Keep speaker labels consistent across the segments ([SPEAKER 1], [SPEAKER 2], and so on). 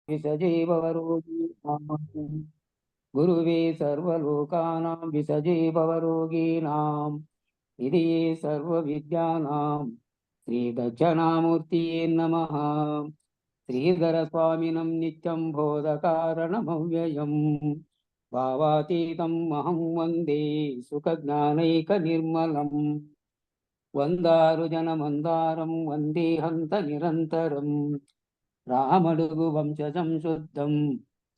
[SPEAKER 1] विसजीवरोगीणां गुरुवे सर्वलोकानां विसजीवरोगीणां हृदये सर्वविद्यानां श्रीदक्षिणामूर्तये नमः। श्रीधरस्वामिनं नित्यं बोधकारणमव्ययम् भावातीतं महं वन्दे सुखज्ञानैकनिर्मलम् వందారుజనమందారం వందేహంత నిరంతరం రామడుగు వంశజం శుద్ధం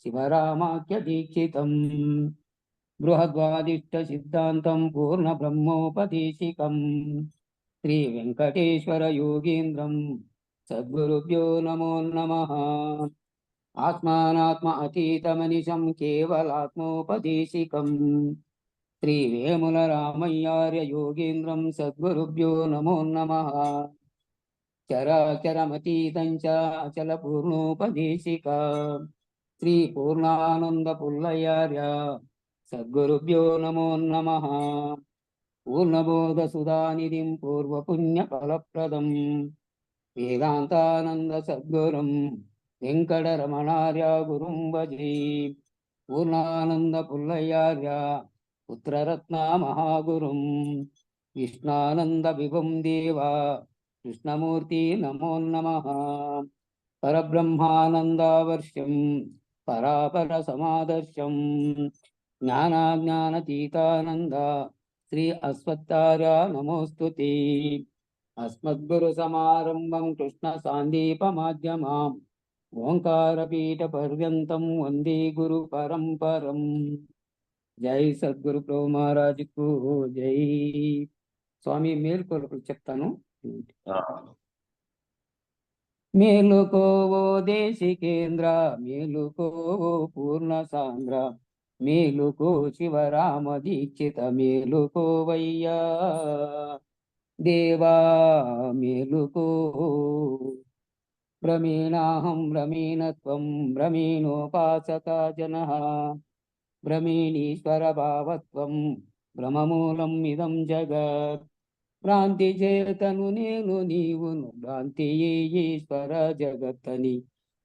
[SPEAKER 1] శివరామాఖ్య దీక్షితం బృహద్వాదిష్ట సిద్ధాంతం పూర్ణ బ్రహ్మోపదేశికం శ్రీ వెంకటేశ్వర యోగీంద్రం సద్గురుభ్యో నమో నమః. ఆత్మానాత్మ అతీతమనిశం కేవలాత్మోపదేశికం శ్రీ వేముల రామయ్యార్య యోగీంద్రం సద్గురుభ్యో నమో నమః. చరాచరమతీతం చ అచల పూర్ణోపదేశిక శ్రీ పూర్ణానంద పుల్లయార్య సద్గురుభ్యో నమో నమః. పూర్ణబోధ సుధానిధిం పూర్వపుణ్య ఫలప్రదం వేదాంతానంద సద్గురుం వెంకటరమణార్య గురుం భజే. పూర్ణానంద పుల్లయార్య పుత్రరత్న మహాగురుం విష్ణానంద విభం దేవా కృష్ణమూర్తి నమో నమః. పరబ్రహ్మానందావర్షం పరాపర సమాదర్శం జ్ఞానాజ్ఞానతీతానంద శ్రీ అశ్వత్థార్య నమోస్తుతే. అస్మద్గురు సమారంభం కృష్ణ సాందీపమాధ్యమాం ఓంకారపీఠ పర్యంతం వందే గురు పరంపరం. జై సద్గురు ప్రభు మహారాజుకు జై. స్వామి మేలుకొరకు చెప్తాను. మేలుకోవో దేశికేంద్ర మేలుకోవో పూర్ణ సాంద్ర మేలుకో శివరామ దీక్షిత మేలుకోవయ్యా దేవా మేలుకో. భ్రమేణాహం భ్రమేణత్వం భ్రమేణోపాసక జనః భ్రమేణీశ్వర భావత్వం భ్రమమూలం ఇదం జగత్. భ్రాంతి చేతను నేను నీవును భ్రాంతియే ఈశ్వర జగత్తని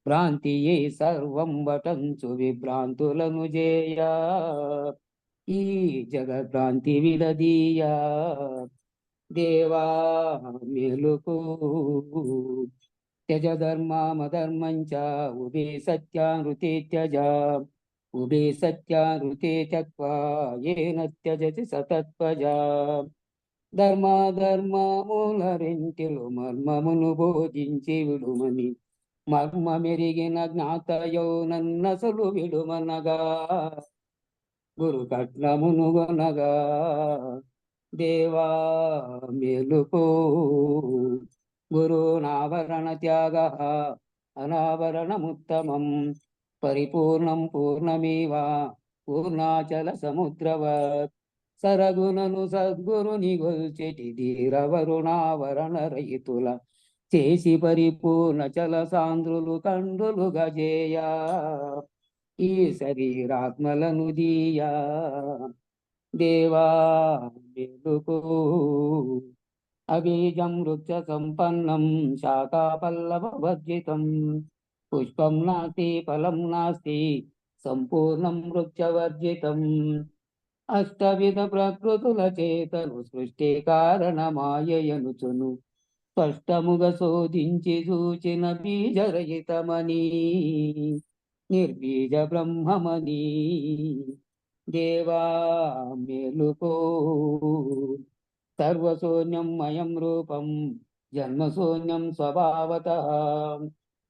[SPEAKER 1] భ్రాంతియే సర్వం వటంచు విభ్రాంతులను జేయ ఈ జగద్భ్రాంతి విడదీయ దేవా మేలుకో. త్యజ ధర్మమధర్మంచ ఉభే సత్యానృతే త్యజ ఉభే సత్యానృతే త్యక్వా ఏన త్యజసి సతత్వజ. ధర్మాధర్మముల రెంటిలో మర్మమును బోధించి విడుమని మర్మమెరిగిన జ్ఞాతయో నన్నసలు విడుమనగా గురు కట్నమును గొనగా దేవా మేలుకో. గురునావరణ త్యాగ అనావరణముత్తమం పరిపూర్ణం పూర్ణమేవ పూర్ణాచల సముద్రవత్. సరగుణను సద్గురుని గొల్చెటి ధీరవరుణావరణ రహితుల చేసి పరిపూర్ణ చల సాంద్రులు కండ్రులు గజేయ ఈ శరీరాత్మలను దీయా దేవా మేలుకో. అబీజం వృక్ష సంపన్నం శాఖాపల్లవ వర్జితం పుష్పం నాస్తి ఫలం నాస్తి సంపూర్ణం వృక్షవర్జితం. అష్టవిధ ప్రకృతుల చేతను సృష్టి కారణమాయనుచును స్పష్టముగా శోధించి సూచిన బీజరహితమని నిర్బీజ బ్రహ్మమని దేవా మేలుకో. సర్వశూన్యం మయం రూపం జన్మశూన్యం స్వభావతః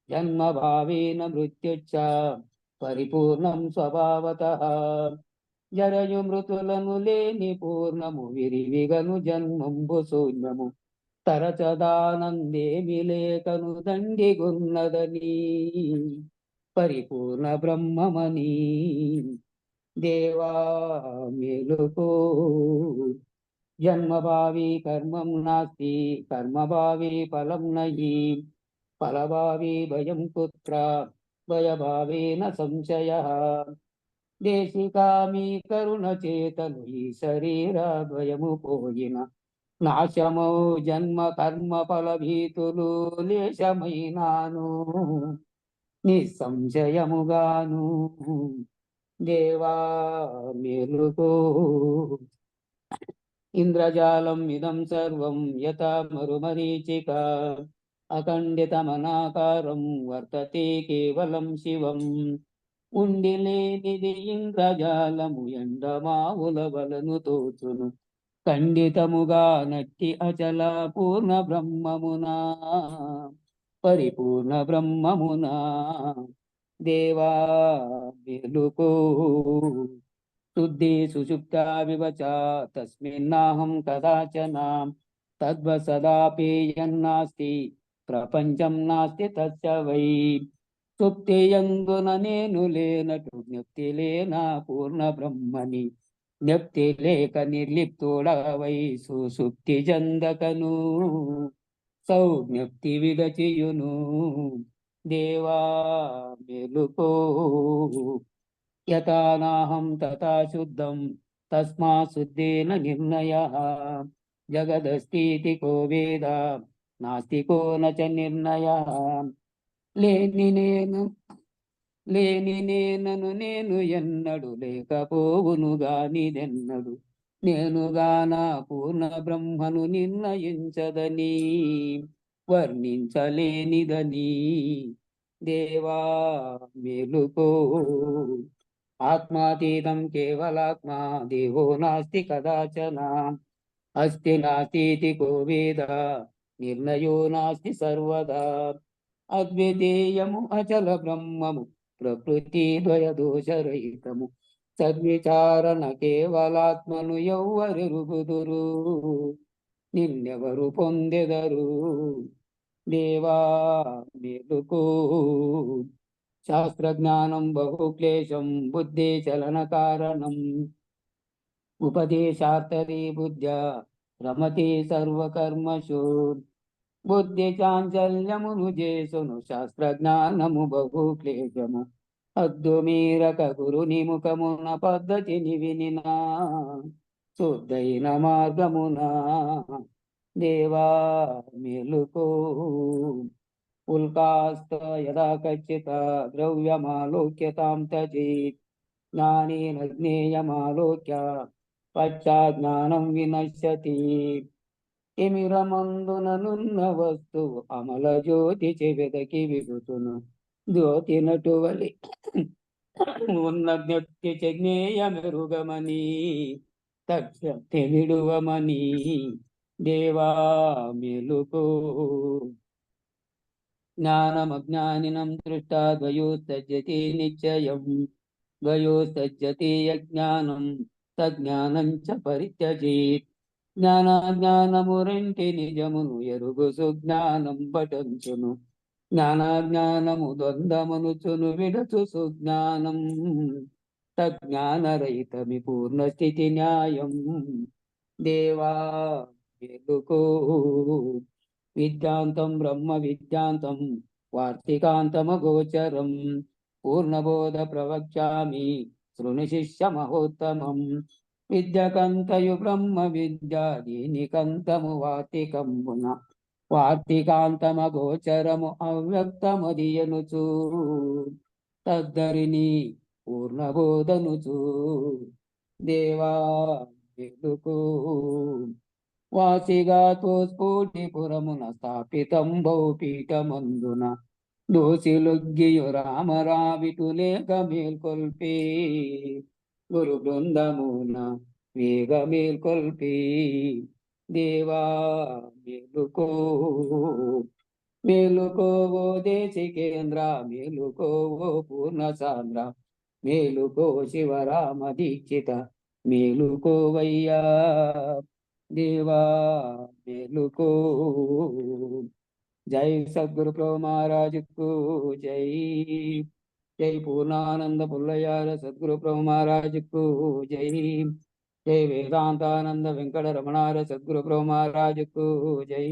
[SPEAKER 1] జన్మభావేన మృత్యుచ్చ పరిపూర్ణం స్వభావతః. జరయు మృతులను లేని పూర్ణము విరివిగను జన్మంబు శూన్యము తరచదానందేమి లేకను దండిగున్నదని పరిపూర్ణ బ్రహ్మమని దేవా మేలుకో. జన్మభావి కర్మం నాస్తి కర్మభావి ఫలం నహి ఫలభావి భయం పుత్ర భయభావేన సంశయః. దేశికామి కరుణ చేతను ఈ శరీరద్వయము పోయిన నాశమౌ జన్మ కర్మ ఫల భీతులు లేశమైనాను నిస్సంశయముగాను దేవా మేలుకో. ఇంద్రజాలం ఇదం సర్వం యథా మరుమరీచిక అఖండితమనాకారం వర్తతే కేవలం శివం. ఉండిలేనిది ఇంద్రజాలము ఎండమావుల వలను తోచును ఖండితముగా నట్టి అచల పూర్ణ బ్రహ్మమునా పరిపూర్ణ బ్రహ్మమునా దేవా మేలుకో. శుద్ధి సుషుప్తా వివచ తస్మిన్నాహం కదాచన తద్వత్ సదాపేయన్నాస్తి ప్రపంచం నాస్తి తస్య వై. సుప్తి యందున నేను లేనటు జ్ఞప్తి లేనా పూర్ణ బ్రహ్మని జ్ఞప్తి లేక నిర్లిప్తుడవై సుషుప్తి జందకను సౌజ్ఞప్తి విడచియును దేవా మేలుకో. యథా నాహం తథా శుద్ధం తస్మా శుద్ధేన నిర్ణయః జగదస్తితి కో వేద నాస్తి కో న చ నిర్ణయః. లేని నేను లేని నేనను నేను ఎన్నడు లేకపోవును గానిదెన్నడు నేనుగాన పూర్ణ బ్రహ్మను నిర్ణయించదని వర్ణించలేనిదని దేవా మేలుకో. ఆత్మాతీతం కేవలాత్మా దేవో నాస్తి కదాచన అస్తి నాస్తి కో వేద నిర్ణయో నాస్తి సర్వదా. అద్వితీయము అచల బ్రహ్మము ప్రకృతి ద్వయ దోషరహితము సద్విచారణ కేవలాత్మను ఎవ్వరెరుగుదురు నిన్నెవరు పొందెదరు దేవా మేలుకో. శాస్త్రజ్ఞానం బహుక్లేశం బుద్ధి చలన కారణం ఉపదేశార్థరీ బుద్ధ్యా రమతి సర్వకర్మషు. బుద్ధి చాంచల్యమును చేసును శాస్త్రజ్ఞానము బహుక్లేశము అద్దు మీరక గురుని ముఖమున పద్ధతిని వినినా శుద్ధైన మార్గమునా దేవా మేలుకో. ఉల్కాస్త యదా కచ్చిత ద్రవ్యమాలోక్యతాం తచేత్ జ్ఞానేన జ్ఞేయమాలోక్య పశ్చాజ్ఞానం వినశ్యతి. తిమిరమందుననున్న వస్తువు అమల జ్యోతి చెవెదకి విగుతును జ్యోతి నటువలి ఉన్న జ్ఞప్తి జ్ఞేయ మెరుగమని తక్షప్తి విడువమని దేవా మేలుకో. జ్ఞానమజ్ఞానినం దృష్టా ద్వయోస్తజ్యతి నిశ్చయం ద్వయోస్తజ్యతి యజ్ఞానం తజ్ఞానం చ పరిత్యజేత్. జ్ఞానాజ్ఞానము రెంటి నిజమును ఎరుగు సుజ్ఞానం పఠంచును జ్ఞానాజ్ఞానము ద్వంద్వమనుచును విడచు సుజ్ఞానం తజ్ఞానరహితమి పూర్ణ స్థితి న్యాయం దేవా మేలుకో. విద్యాంతం బ్రహ్మ విద్యాంతం వార్తికాంతమగోచరం పూర్ణబోధ ప్రవక్ష్యామి శృణు శిష్య మహోత్తమం. విద్యకంతయు బ్రహ్మ విద్య దీనికంతము వార్తికంబున వార్తికాంతమగోచరము అవ్యక్తమదియనుచు తద్దరిని పూర్ణబోధనుచు దేవా మేలుకో. వాసిగాతో స్ఫూటిపురమున స్థాపితం బహుపీఠమందున దోషిలొగ్గియు రామరావిటు లేక మేల్కొల్పి గురు బృందమున వేగ మేల్కొల్పి దేవా మేలుకో. మేలుకోవో దేశికేంద్ర మేలుకోవో పూర్ణ సాంద్ర మేలుకో శివరామ దీక్షిత మేలుకోవయ్యా దేవా మేలుకో. జై సద్గురు ప్రభు మహారాజుకు జై. జై పూర్ణానంద పుల్లయార సద్గురు ప్రభు మహారాజుకు జై. జై వేదాంతానంద వెంకట రమణార సద్గురు ప్రభు మహారాజుకు జై.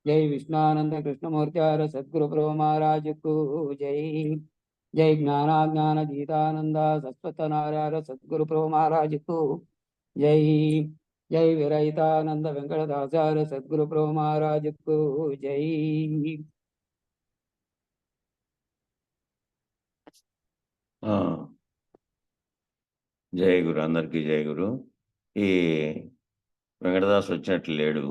[SPEAKER 1] జై విష్ణానంద కృష్ణమూర్తియార సద్గురు ప్రభు మహారాజుకు జై. జై జ్ఞానాజ్ఞాన గీతానంద సత్వతనార్యార సద్గురు ప్రభు మహారాజుకు జై. జై విరహితానంద వెంకటదాసార సద్గురు ప్రభు మహారాజుకు జై.
[SPEAKER 2] ఆ, జయ గురు, అందరికీ జయ గురు. ఈ వెంకటదాస్ వచ్చినట్లు లేడు,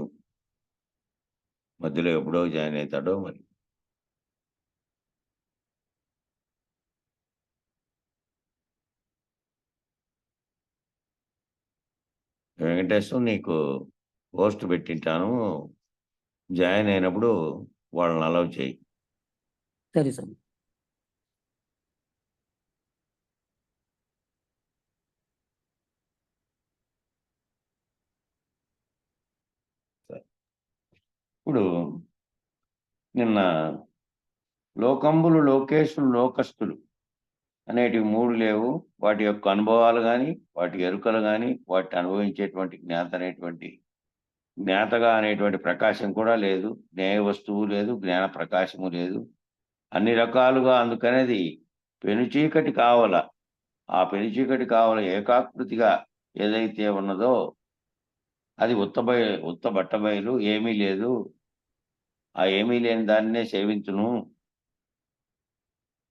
[SPEAKER 2] మధ్యలో ఎప్పుడో జాయిన్ అవుతాడో మరి. వెంకటేశ్వరం నీకు పోస్ట్ పెట్టింటాను, జాయిన్ అయినప్పుడు వాళ్ళని అలౌ చేయి.
[SPEAKER 1] సరే సార్.
[SPEAKER 2] ఇప్పుడు నిన్న లోకంబులు, లోకేశులు, లోకస్తులు అనేటివి మూడు లేవు. వాటి యొక్క అనుభవాలు కానీ, వాటి ఎరుకలు కానీ, వాటిని అనుభవించేటువంటి జ్ఞాతగా అనేటువంటి ప్రకాశం కూడా లేదు. జ్ఞేయ వస్తువు లేదు, జ్ఞాన ప్రకాశము లేదు. అన్ని రకాలుగా అందుకనేది పెనుచీకటి కావల. ఆ పెనుచీకటి కావల ఏకాకృతిగా ఏదైతే ఉన్నదో అది ఉత్త బట్టబయలు, ఏమీ లేదు. ఆ ఏమీ లేని దాన్నే సేవించును.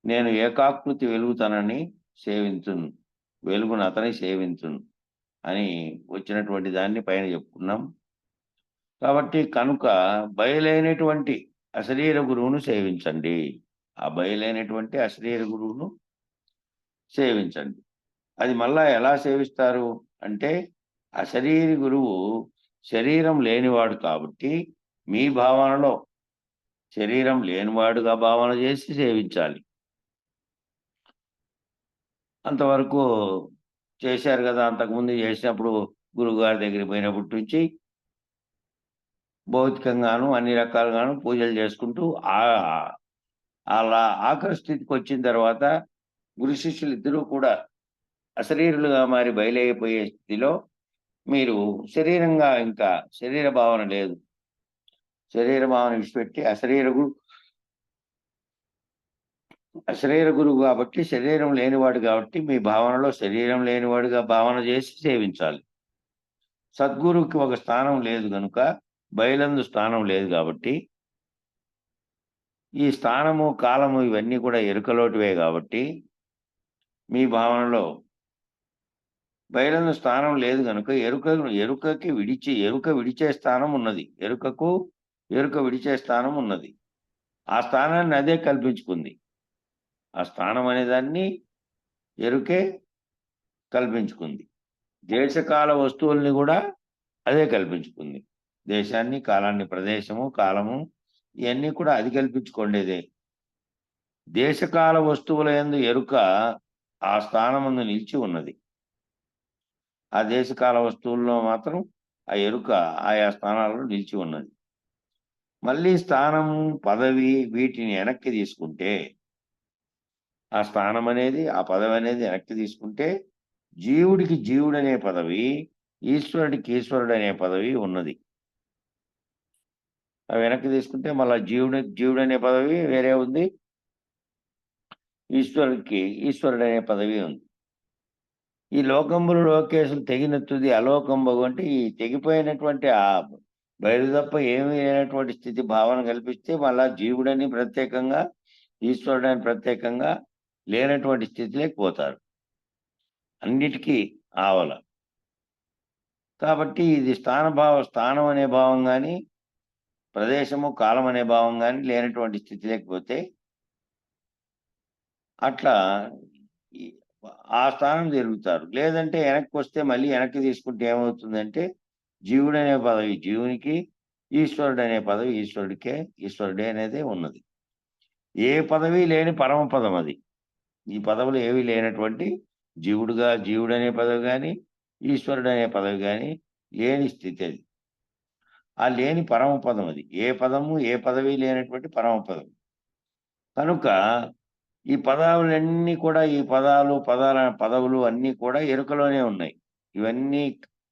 [SPEAKER 2] నేను ఏకాకృతి వెలుగుతనని సేవించును, వెలుగును అతని సేవించును అని వచ్చినటువంటి దాన్ని పైన చెప్పుకున్నాం. కాబట్టి కనుక బయలైనటువంటి అశరీర గురువును సేవించండి. ఆ బయలైనటువంటి అశరీర గురువును సేవించండి. అది మళ్ళా ఎలా సేవిస్తారు అంటే, అశరీరి గురువు శరీరం లేనివాడు కాబట్టి మీ భావనలో శరీరం లేనివాడుగా భావన చేసి సేవించాలి. అంతవరకు చేశారు కదా. అంతకుముందు చేసినప్పుడు గురువుగారి దగ్గరికి పోయినప్పటి నుంచి భౌతికంగాను అన్ని రకాలుగాను పూజలు చేసుకుంటూ అలా ఆఖరి స్థితికి వచ్చిన తర్వాత గురు శిష్యులు ఇద్దరూ కూడా అశరీరులుగా మారి బయలైపోయే స్థితిలో మీరు శరీరంగా ఇంకా శరీర భావన లేదు, శరీర భావన విడిచిపెట్టి అశరీర గురువు కాబట్టి శరీరం లేనివాడు కాబట్టి మీ భావనలో శరీరం లేనివాడుగా భావన చేసి సేవించాలి. సద్గురువుకి ఒక స్థానం లేదు కనుక, బయలందు స్థానం లేదు కాబట్టి, ఈ స్థానము కాలము ఇవన్నీ కూడా ఎరుకలోటివే కాబట్టి మీ భావనలో బయలందు స్థానం లేదు కనుక ఎరుక విడిచే స్థానం ఉన్నది. ఎరుక విడిచే స్థానం ఉన్నది. ఆ స్థానాన్ని అదే కల్పించుకుంది. ఆ స్థానం అనేదాన్ని ఎరుకే కల్పించుకుంది. దేశకాల వస్తువుల్ని కూడా అదే కల్పించుకుంది. దేశాన్ని, కాలాన్ని, ప్రదేశము, కాలము ఇవన్నీ కూడా అది కల్పించుకోండేదే. దేశకాల వస్తువుల యందు ఎరుక ఆ స్థానమందు నిలిచి ఉన్నది. ఆ దేశకాల వస్తువుల్లో మాత్రం ఆ ఎరుక ఆయా స్థానాలలో నిలిచి ఉన్నది. మళ్ళీ స్థానము, పదవి వీటిని వెనక్కి తీసుకుంటే, ఆ స్థానం అనేది, ఆ పదవి అనేది వెనక్కి తీసుకుంటే జీవుడికి జీవుడనే పదవి, ఈశ్వరుడికి ఈశ్వరుడు అనే పదవి ఉన్నది. అవి వెనక్కి తీసుకుంటే మళ్ళా జీవుడు అనే పదవి వేరే ఉంది, ఈశ్వరుడికి ఈశ్వరుడు అనే పదవి ఉంది. ఈ లోకంబులు, లోకేశులు తెగినట్టుది అలోకంబగు అంటే ఈ తెగిపోయినటువంటి ఆ బయలు తప్ప ఏమీ లేనటువంటి స్థితి భావన కల్పిస్తే మళ్ళా జీవుడని ప్రత్యేకంగా, ఈశ్వరుడని ప్రత్యేకంగా లేనటువంటి స్థితిలోకి పోతారు. అన్నిటికీ ఆవల. కాబట్టి ఇది స్థానం అనే భావం కానీ, ప్రదేశము, కాలం అనే భావం కానీ లేనటువంటి స్థితి లేకపోతే అట్లా ఆ స్థానం తిరుగుతారు. లేదంటే వెనక్కి వస్తే మళ్ళీ వెనక్కి తీసుకుంటే ఏమవుతుందంటే, జీవుడనే పదవి జీవునికి, ఈశ్వరుడు అనే పదవి ఈశ్వరుడికే, ఈశ్వరుడే అనేదే ఉన్నది. ఏ పదవి లేని పరమ పదం అది. ఈ పదవులు ఏవి లేనటువంటి జీవుడనే పదవి కానీ, ఈశ్వరుడు అనే పదవి కానీ లేని స్థితి అది. ఆ లేని పరమ పదం అది. ఏ పదవి లేనటువంటి పరమ పదం. కనుక ఈ పదాలన్నీ కూడా, ఈ పదవులు అన్నీ కూడా ఎరుకలోనే ఉన్నాయి. ఇవన్నీ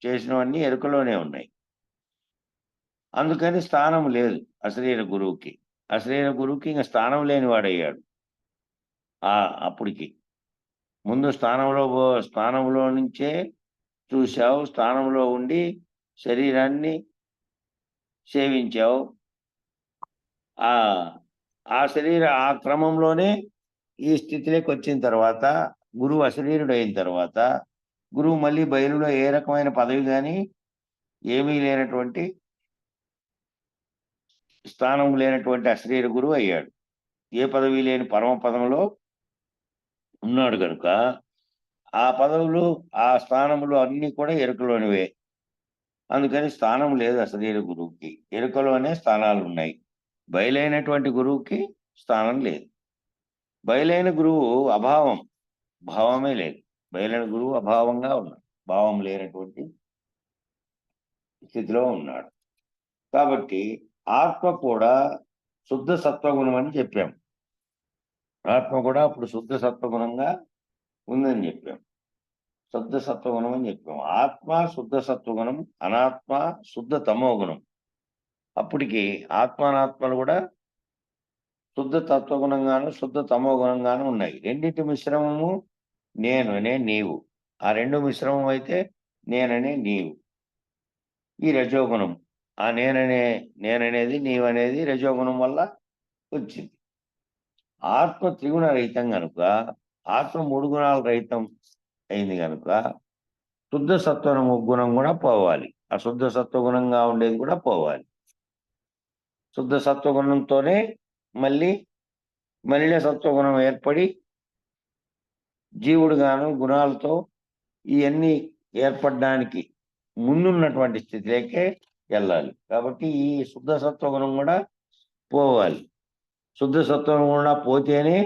[SPEAKER 2] చేసినవన్నీ ఎరుకలోనే ఉన్నాయి. అందుకని స్థానం లేదు అశరీర గురువుకి. అశరీర గురువుకి ఇంకా స్థానం లేని వాడయ్యాడు. అప్పటికి ముందు స్థానంలో నుంచే చూశావు, స్థానంలో ఉండి శరీరాన్ని సేవించావు. ఆ క్రమంలోనే ఈ స్థితిలోకి వచ్చిన తర్వాత గురువు అశరీరుడు అయిన తర్వాత గురువు మళ్ళీ బయలులో ఏ రకమైన పదవి కానీ ఏమీ లేనటువంటి స్థానం లేనటువంటి అశరీర గురువు అయ్యాడు. ఏ పదవి లేని పరమ పదంలో ఉన్నాడు కనుక ఆ పదవులు ఆ స్థానములు అన్నీ కూడా ఎరుకలోనివే. అందుకని స్థానం లేదు అశరీర గురువుకి, ఎరుకలోనే స్థానాలు ఉన్నాయి. బయలైనటువంటి గురువుకి స్థానం లేదు. బయలైన గురువు అభావం, భావమే లేదు. బయలైన గురువు అభావంగా ఉన్నాడు, భావం లేనటువంటి స్థితిలో ఉన్నాడు. కాబట్టి ఆత్మ కూడా శుద్ధ సత్వగుణం అని చెప్పాం. ఆత్మ కూడా అప్పుడు శుద్ధ సత్వగుణంగా ఉందని చెప్పాం. శుద్ధ సత్వగుణం అని చెప్పాం. ఆత్మ శుద్ధ సత్వగుణం, అనాత్మ శుద్ధ తమోగుణం. అప్పటికి ఆత్మానాత్మలు కూడా శుద్ధ తత్వగుణంగాను శుద్ధ తమోగుణంగాను ఉన్నాయి. రెండింటి మిశ్రమము నేననే నీవు. ఆ రెండు మిశ్రమం అయితే నేననే నీవు. ఈ రజోగుణం, ఆ నేననేది నీవనేది రజోగుణం వల్ల వచ్చింది. ఆత్మ త్రిగుణ రహితం కనుక, ఆత్మ 3 గుణాల రహితం అయింది కనుక శుద్ధ సత్వ గుణం కూడా పోవాలి. అశుద్ధ సత్వగుణంగా ఉండేది కూడా పోవాలి. శుద్ధ సత్వగుణంతోనే మళ్ళీ మలిన సత్వగుణం ఏర్పడి జీవుడుగాను గుణాలతో ఇవన్నీ ఏర్పడడానికి ముందున్నటువంటి స్థితిలోకే వెళ్ళాలి. కాబట్టి ఈ శుద్ధ సత్వగుణం కూడా పోవాలి. శుద్ధ సత్వగుణం కూడా పోతేనే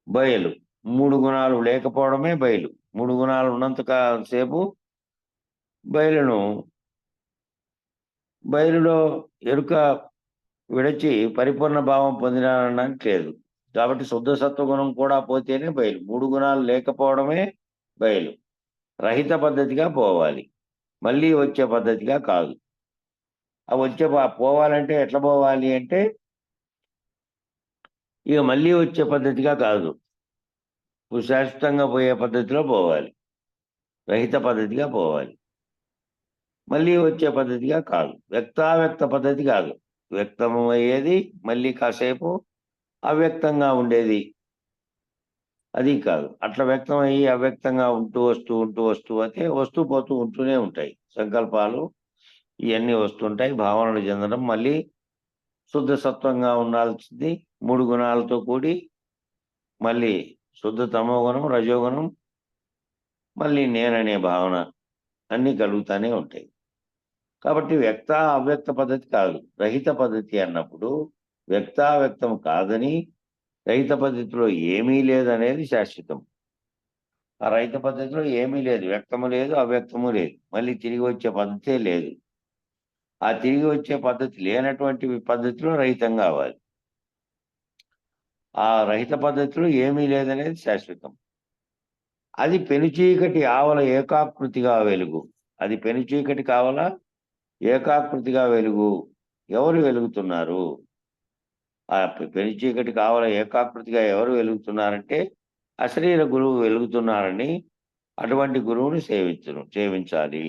[SPEAKER 2] బయలు. 3 గుణాలు లేకపోవడమే బయలు. 3 గుణాలు ఉన్నంతసేపు బయలులో ఎరుక విడిచి పరిపూర్ణ భావం పొందినానడానికి లేదు. కాబట్టి శుద్ధ సత్వగుణం కూడా పోతేనే బయలు. 3 గుణాలు లేకపోవడమే బయలు. రహిత పద్ధతిగా పోవాలి, మళ్ళీ వచ్చే పద్ధతిగా కాదు. పోవాలంటే ఎట్లా పోవాలి అంటే ఇక మళ్ళీ వచ్చే పద్ధతిగా కాదు, శాశ్వతంగా పోయే పద్ధతిలో పోవాలి. రహిత పద్ధతిగా పోవాలి, మళ్ళీ వచ్చే పద్ధతిగా కాదు. వ్యక్తావ్యక్త పద్ధతి కాదు. వ్యక్తము అయ్యేది మళ్ళీ కాసేపు అవ్యక్తంగా ఉండేది, అది కాదు. అట్లా వ్యక్తం అయ్యి అవ్యక్తంగా ఉంటూ అయితే వస్తూ పోతూ ఉంటూనే ఉంటాయి. సంకల్పాలు ఇవన్నీ వస్తుంటాయి, భావనలు చెందడం. మళ్ళీ శుద్ధ సత్వంగా ఉండాల్సింది 3 గుణాలతో కూడి మళ్ళీ శుద్ధ తమోగుణం, రజోగుణం, మళ్ళీ నేననే భావన అన్నీ కలుగుతూనే ఉంటాయి. కాబట్టి వ్యక్త అవ్యక్త పద్ధతి కాదు, రహిత పద్ధతి అన్నప్పుడు వ్యక్తావ్యక్తం కాదని, రహిత పద్ధతిలో ఏమీ లేదనేది శాశ్వతం. ఆ రహిత పద్ధతిలో ఏమీ లేదు, వ్యక్తము లేదు, అవ్యక్తము లేదు, మళ్ళీ తిరిగి వచ్చే పద్ధతే లేదు. ఆ తిరిగి వచ్చే పద్ధతి లేనటువంటి పద్ధతిలో రహితం కావాలి. ఆ రహిత పద్ధతిలో ఏమీ లేదనేది శాశ్వతం. అది పెనుచీకటి ఆవల ఏకాకృతిగా వెలుగు. అది పెనుచీకటి కావల ఏకాకృతిగా వెలుగు. ఎవరు వెలుగుతున్నారు? ఆ పెనుచీకటి కావల ఏకాకృతిగా ఎవరు వెలుగుతున్నారంటే అశరీర గురువు వెలుగుతున్నారని, అటువంటి గురువుని సేవించాలి.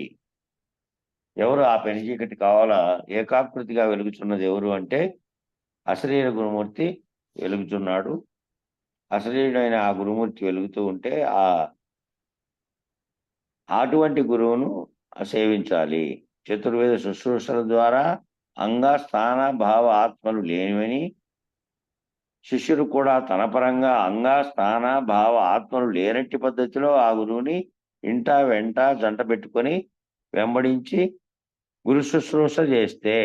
[SPEAKER 2] ఎవరు ఆ పెనుచీకటి కావల ఏకాకృతిగా వెలుగుతున్నది ఎవరు అంటే అశరీర గురుమూర్తి వెలుగుతున్నాడు. అశరీరుడైన ఆ గురుమూర్తి వెలుగుతూ ఉంటే అటువంటి గురువును సేవించాలి. చతుర్వేద శుశ్రూషల ద్వారా అంగ స్థాన భావ ఆత్మలు లేనివని, శిష్యుడు కూడా తన పరంగా అంగ స్థాన భావ ఆత్మలు లేనట్టి పద్ధతిలో ఆ గురువుని ఇంట వెంట జంట పెట్టుకొని వెంబడించి గురు శుశ్రూష చేస్తే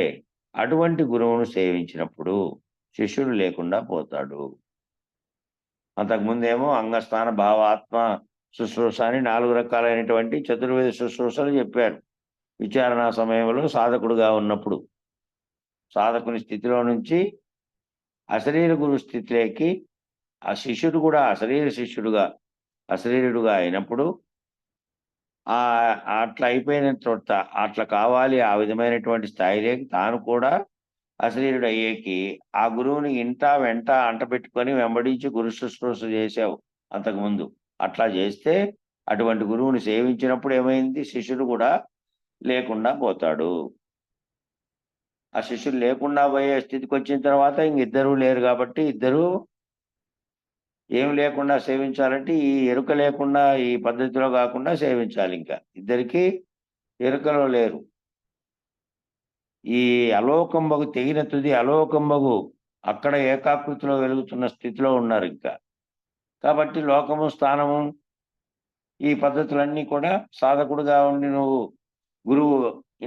[SPEAKER 2] అటువంటి గురువును సేవించినప్పుడు శిష్యుడు లేకుండా పోతాడు. అంతకుముందేమో అంగస్థాన భావ ఆత్మ శుశ్రూష అని 4 రకాలైనటువంటి చతుర్వేద శుశ్రూషలు చెప్పారు. విచారణ సమయంలో సాధకుడుగా ఉన్నప్పుడు సాధకుని స్థితిలో నుంచి అశరీర గురు స్థితిలోకి ఆ శిష్యుడు కూడా అశరీరుడుగా అయినప్పుడు అట్లా అయిపోయిన చోట అట్లా కావాలి, ఆ విధమైనటువంటి స్థాయిలోకి తాను కూడా అశరీరుడు అయ్యేకి ఆ గురువుని ఇంట వెంట అంట పెట్టుకొని వెంబడించి గురు శుశ్రూష చేసావు అంతకుముందు. అట్లా చేస్తే అటువంటి గురువుని సేవించినప్పుడు ఏమైంది? శిష్యుడు కూడా లేకుండా పోతాడు. ఆ శిష్యుడు లేకుండా పోయే స్థితికి వచ్చిన తర్వాత ఇంక ఇద్దరు లేరు కాబట్టి ఇద్దరు ఏం లేకుండా సేవించాలంటే ఈ ఎరుక లేకుండా ఈ పద్ధతిలో కాకుండా సేవించాలి. ఇంకా ఇద్దరికి ఎరుకలో లేరు. ఈ అలోకంబగు తెగిన తుది అలోకంబగు అక్కడ ఏకాకృతిలో వెలుగుతున్న స్థితిలో ఉన్నారు ఇంకా. కాబట్టి లోకము, స్థానము ఈ పద్ధతులన్నీ కూడా సాధకుడుగా ఉండి నువ్వు గురువు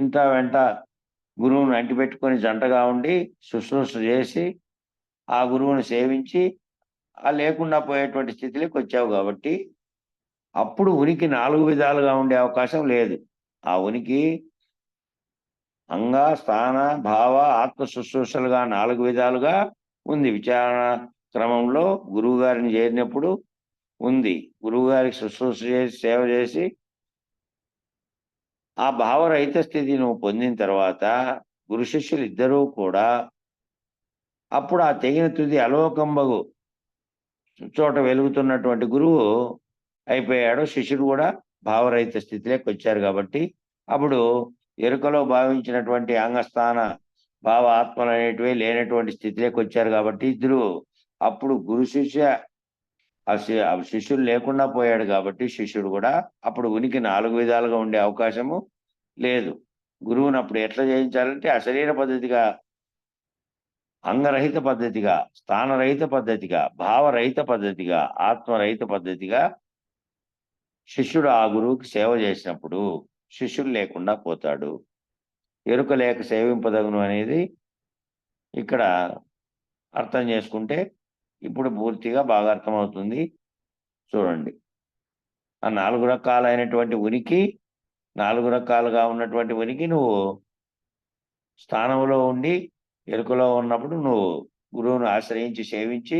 [SPEAKER 2] ఇంట వెంట గురువును అంటిపెట్టుకొని జంటగా ఉండి శుశ్రూష చేసి ఆ గురువుని సేవించి ఆ లేకుండా పోయేటువంటి స్థితిలోకి వచ్చావు కాబట్టి అప్పుడు ఉనికి 4 విధాలుగా ఉండే అవకాశం లేదు. ఆ ఉనికి అంగ, స్థాన, భావ, ఆత్మ శుశ్రూషలుగా 4 విధాలుగా ఉంది. విచారణ క్రమంలో గురువు గారిని చేరినప్పుడు ఉంది. గురువు గారికి శుశ్రూష చేసి సేవ చేసి ఆ భావరహిత స్థితి నువ్వు పొందిన తర్వాత గురు శిష్యులు ఇద్దరూ కూడా అప్పుడు ఆ తెగిన తుది అలోకంబగు చోట వెలుగుతున్నటువంటి గురువు అయిపోయాడు. శిష్యుడు కూడా భావరహిత స్థితిలోకి వచ్చారు కాబట్టి అప్పుడు ఎరుకలో భావించినటువంటి అంగస్థాన భావ ఆత్మలు అనేటివి లేనటువంటి స్థితిలోకి వచ్చారు కాబట్టి ఇద్దరు అప్పుడు గురు శిష్య ఆ శిష్యుడు లేకుండా పోయాడు కాబట్టి శిష్యుడు కూడా అప్పుడు ఉనికి 4 విధాలుగా ఉండే అవకాశము లేదు. గురువుని అప్పుడు ఎట్లా చేయించాలంటే అశరీర పద్ధతిగా, అంగరహిత పద్ధతిగా, స్థానరహిత పద్ధతిగా, భావరహిత పద్ధతిగా, ఆత్మరహిత పద్ధతిగా శిష్యుడు ఆ గురువుకి సేవ చేసినప్పుడు శిష్యుడు లేకుండా పోతాడు. ఎరుక లేక సేవింపదగును అనేది ఇక్కడ అర్థం చేసుకుంటే ఇప్పుడు పూర్తిగా బాగా అర్థమవుతుంది. చూడండి. ఆ 4 రకాలైనటువంటి ఉనికి, 4 రకాలుగా ఉన్నటువంటి ఉనికి నువ్వు స్థానంలో ఉండి ఎరుకలో ఉన్నప్పుడు నువ్వు గురువును ఆశ్రయించి సేవించి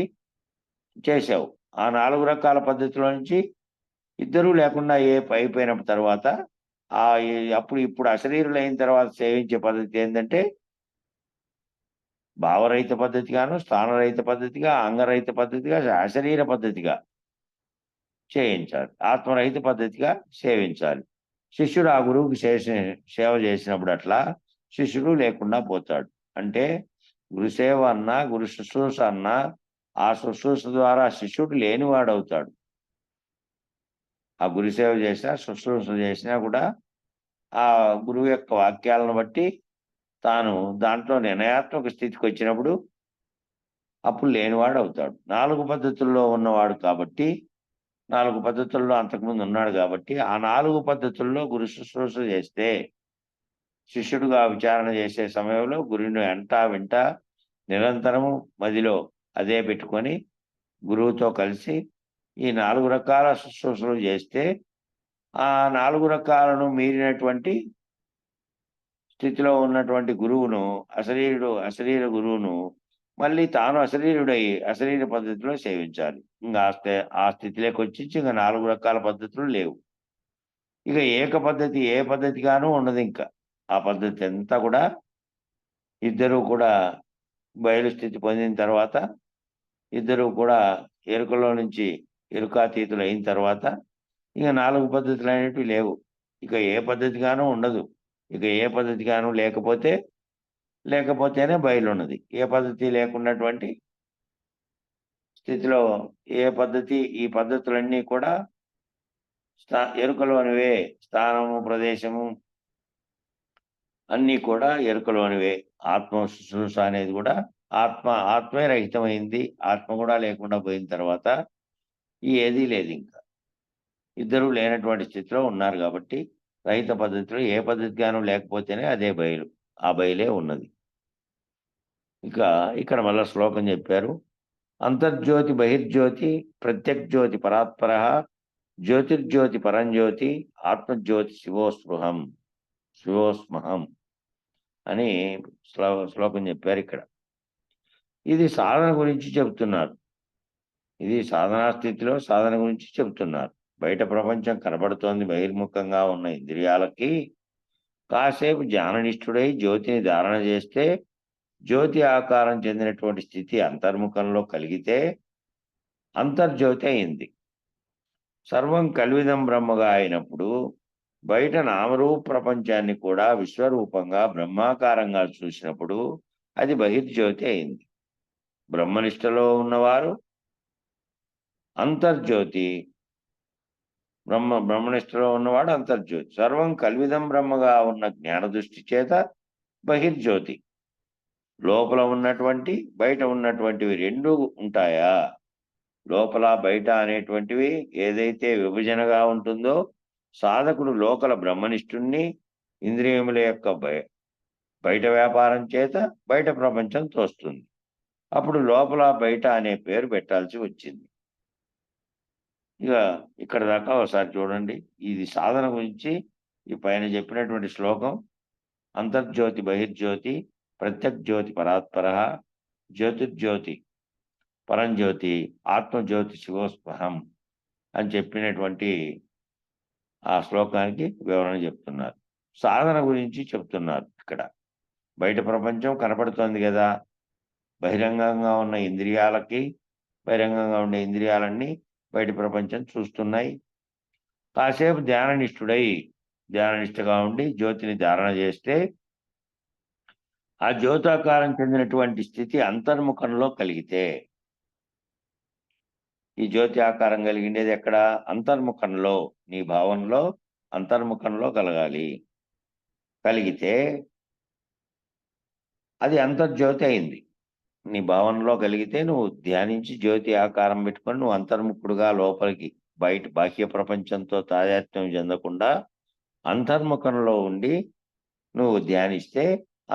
[SPEAKER 2] చేశావు. ఆ 4 రకాల పద్ధతిలో నుంచి ఇద్దరూ లేకుండా అయిపోయిన తర్వాత ఇప్పుడు అశరీరులైన తర్వాత సేవించే పద్ధతి ఏంటంటే భావరహిత పద్ధతిగాను, స్థానరహిత పద్ధతిగా, అంగరహిత పద్ధతిగా, అశరీర పద్ధతిగా చేయించాలి. ఆత్మరహిత పద్ధతిగా సేవించాలి. శిష్యుడు ఆ గురువుకి సేవ చేసినప్పుడు అట్లా శిష్యుడు లేకుండా పోతాడు. అంటే గురుసేవ అన్నా, గురు శుశ్రూష అన్నా ఆ శుశ్రూష ద్వారా శిష్యుడు లేనివాడవుతాడు. ఆ గురుసేవ చేసినా, శుశ్రూష చేసినా కూడా ఆ గురువు యొక్క వాక్యాలను బట్టి తాను దాంట్లో నిర్ణయాత్మక స్థితికి వచ్చినప్పుడు అప్పుడు లేనివాడు అవుతాడు. 4 పద్ధతుల్లో ఉన్నవాడు కాబట్టి 4 పద్ధతుల్లో అంతకుముందు ఉన్నాడు కాబట్టి ఆ 4 పద్ధతుల్లో గురు శుశ్రూష చేస్తే శిష్యుడుగా విచారణ చేసే సమయంలో గురువుని వెంట నిరంతరము మదిలో అదే పెట్టుకొని గురువుతో కలిసి ఈ 4 రకాల శుశ్రూషలు చేస్తే ఆ 4 రకాలను మీరినటువంటి స్థితిలో ఉన్నటువంటి గురువును అశరీర గురువును మళ్ళీ తాను అశరీరుడై అశరీర పద్ధతిలో సేవించాలి. ఇంకా ఆ స్థితిలోకి వచ్చి ఇంకా 4 రకాల పద్ధతులు లేవు. ఇక ఏక పద్ధతి ఏ పద్ధతిగానూ ఉండదు. ఇంకా ఆ పద్ధతి అంతా కూడా ఇద్దరూ కూడా బయలు స్థితి పొందిన తర్వాత ఇద్దరూ కూడా ఎరుకలో నుంచి ఎరుకాతీతులు అయిన తర్వాత ఇక 4 పద్ధతులు అనేటివి లేవు. ఇక ఏ పద్ధతిగానూ ఉండదు. ఇక ఏ పద్ధతిగానూ లేకపోతేనే బయలున్నది. ఏ పద్ధతి లేకున్నటువంటి స్థితిలో ఈ పద్ధతులన్నీ కూడా ఎరుకలోనివే. స్థానము, ప్రదేశము అన్నీ కూడా ఎరుకలోనివే. ఆత్మ శుశ్రూష అనేది కూడా ఆత్మే రహితమైంది. ఆత్మ కూడా లేకుండా పోయిన తర్వాత ఏదీ లేదు ఇంకా. ఇద్దరూ లేనటువంటి స్థితిలో ఉన్నారు కాబట్టి రహిత పద్ధతిలో ఏ పద్ధతిగానూ లేకపోతేనే అదే బయలు. ఆ బయలే ఉన్నది. ఇక ఇక్కడ మళ్ళా శ్లోకం చెప్పారు. అంతర్జ్యోతి బహిర్జ్యోతి ప్రత్యగ్జ్యోతి పరాత్పర జ్యోతిర్జ్యోతి పరంజ్యోతి ఆత్మజ్యోతి శివోస్మహం అని శ్లోకం చెప్పారు ఇక్కడ. ఇది సాధన గురించి చెబుతున్నారు. ఇది సాధనా స్థితిలో సాధన గురించి చెబుతున్నారు. బయట ప్రపంచం కనబడుతోంది బహిర్ముఖంగా ఉన్న ఇంద్రియాలకి. కాసేపు జ్ఞాననిష్ఠుడై జ్యోతిని ధారణ చేస్తే జ్యోతి ఆకారం చెందినటువంటి స్థితి అంతర్ముఖంలో కలిగితే అంతర్జ్యోతి అయింది. సర్వం కల్విదం బ్రహ్మగా అయినప్పుడు బయట నామరూప ప్రపంచాన్ని కూడా విశ్వరూపంగా బ్రహ్మాకారంగా చూసినప్పుడు అది బహిర్జ్యోతి అయింది. బ్రహ్మనిష్టలో ఉన్నవారు అంతర్జ్యోతి, బ్రహ్మనిష్టలో ఉన్నవాడు అంతర్జ్యోతి. సర్వం కల్విదం బ్రహ్మగా ఉన్న జ్ఞాన దృష్టి చేత బహిర్జ్యోతి. లోపల ఉన్నటువంటి బయట ఉన్నటువంటివి రెండు ఉంటాయా? లోపల బయట అనేటువంటివి ఏదైతే విభజనగా ఉంటుందో, సాధకుడు లోకల బ్రహ్మనిష్ఠుణ్ణి ఇంద్రియముల యొక్క బయట వ్యాపారం చేత బయట ప్రపంచం తోస్తుంది. అప్పుడు లోపల బయట అనే పేరు పెట్టాల్సి వచ్చింది. ఇక ఇక్కడ దాకా ఒకసారి చూడండి. ఇది సాధన గురించి ఈ పైన చెప్పినటువంటి శ్లోకం. అంతర్జ్యోతి బహిర్జ్యోతి ప్రత్యగ్జ్యోతి పరాత్పర జ్యోతిర్జ్యోతి పరంజ్యోతి ఆత్మజ్యోతి శివోస్పహం అని చెప్పినటువంటి ఆ శ్లోకానికి వివరణ చెప్తున్నారు. సాధన గురించి చెప్తున్నారు. ఇక్కడ బయట ప్రపంచం కనపడుతోంది కదా, బహిరంగంగా ఉన్న ఇంద్రియాలకి, బహిరంగంగా ఉండే ఇంద్రియాలన్నీ బయట ప్రపంచం చూస్తున్నాయి. కాసేపు ధ్యాననిష్ఠగా ఉండి జ్యోతిని ధారణ చేస్తే ఆ జ్యోతాకారం చెందినటువంటి స్థితి అంతర్ముఖంలో కలిగితే, ఈ జ్యోతి ఆకారం కలిగిండేది ఎక్కడ? అంతర్ముఖంలో, నీ భావంలో అంతర్ముఖంలో కలగాలి. కలిగితే అది అంతర్జ్యోతి అయింది. నీ భావనలో కలిగితే నువ్వు ధ్యానించి జ్యోతి ఆకారం పెట్టుకొని నువ్వు అంతర్ముఖుడుగా లోపలికి బాహ్య ప్రపంచంతో తాదాత్మ్యం చెందకుండా అంతర్ముఖంలో ఉండి నువ్వు ధ్యానిస్తే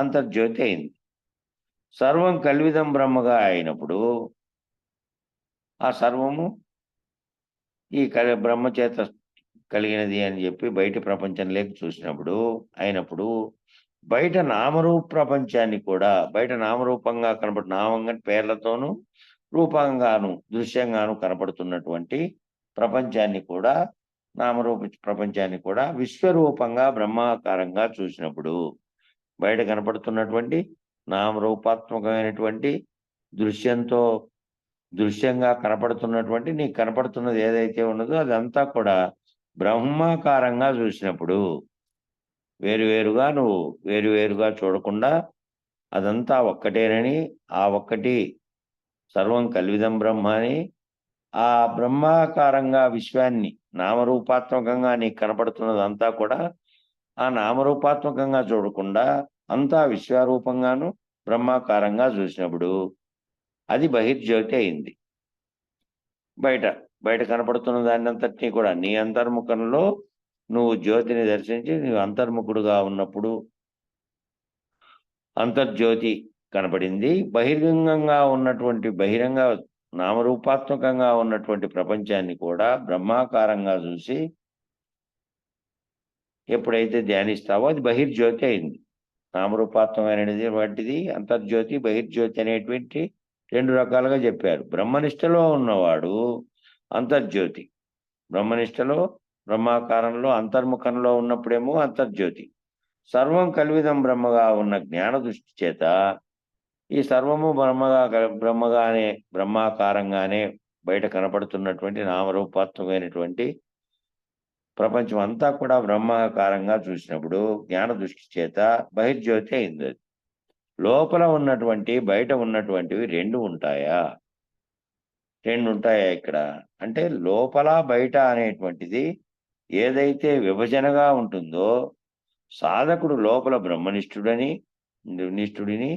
[SPEAKER 2] అంతర్జ్యోతి అయింది. సర్వం కల్విదం బ్రహ్మగా అయినప్పుడు ఆ సర్వము ఈ బ్రహ్మ చేత కలిగినది అని చెప్పి బయట ప్రపంచంలోకి చూసినప్పుడు అయినప్పుడు బయట నామరూప ప్రపంచాన్ని కూడా, బయట నామరూపంగా నామంగా పేర్లతోనూ రూపంగాను దృశ్యంగాను కనపడుతున్నటువంటి ప్రపంచాన్ని కూడా, నామరూప ప్రపంచాన్ని కూడా విశ్వరూపంగా బ్రహ్మాకారంగా చూసినప్పుడు బయట కనపడుతున్నటువంటి నామరూపాత్మకమైనటువంటి దృశ్యంగా కనపడుతున్నటువంటి నీకు కనపడుతున్నది ఏదైతే ఉన్నదో అదంతా కూడా బ్రహ్మాకారంగా చూసినప్పుడు నువ్వు వేరువేరుగా చూడకుండా అదంతా ఒక్కటేనని, ఆ ఒక్కటి సర్వం కల్విదం బ్రహ్మ అని, ఆ బ్రహ్మాకారంగా విశ్వాన్ని నామరూపాత్మకంగా నీకు కనపడుతున్నదంతా కూడా ఆ నామరూపాత్మకంగా చూడకుండా అంతా విశ్వరూపంగాను బ్రహ్మాకారంగా చూసినప్పుడు అది బహిర్జ్యోతి అయింది. బయట కనపడుతున్న దాన్ని అంతటినీ కూడా నీ అంతర్ముఖంలో నువ్వు జ్యోతిని దర్శించి నువ్వు అంతర్ముఖుడుగా ఉన్నప్పుడు అంతర్జ్యోతి కనపడింది. బహిరంగ నామరూపాత్మకంగా ఉన్నటువంటి ప్రపంచాన్ని కూడా బ్రహ్మాకారంగా చూసి ఎప్పుడైతే ధ్యానిస్తావో అది బహిర్జ్యోతి అయింది. నామరూపాత్మకమైనది వాటిది అంతర్జ్యోతి, బహిర్జ్యోతి అనేటువంటి రెండు రకాలుగా చెప్పారు. బ్రహ్మనిష్టలో ఉన్నవాడు అంతర్జ్యోతి, బ్రహ్మనిష్టలో బ్రహ్మాకారంలో అంతర్ముఖంలో ఉన్నప్పుడేమో అంతర్జ్యోతి. సర్వం కల్విదం బ్రహ్మగా ఉన్న జ్ఞాన దృష్టి చేత ఈ సర్వము బ్రహ్మాకారంగానే బయట కనపడుతున్నటువంటి నామరూపాత్మకమైనటువంటి ప్రపంచం అంతా కూడా బ్రహ్మాకారంగా చూసినప్పుడు జ్ఞాన దృష్టి చేత బహిర్జ్యోతి అయింది. లోపల ఉన్నటువంటి బయట ఉన్నటువంటివి రెండు ఉంటాయా? రెండు ఉంటాయా ఇక్కడ అంటే లోపల బయట అనేటువంటిది ఏదైతే విభజనగా ఉంటుందో సాధకుడు లోపల నిష్ఠుడిని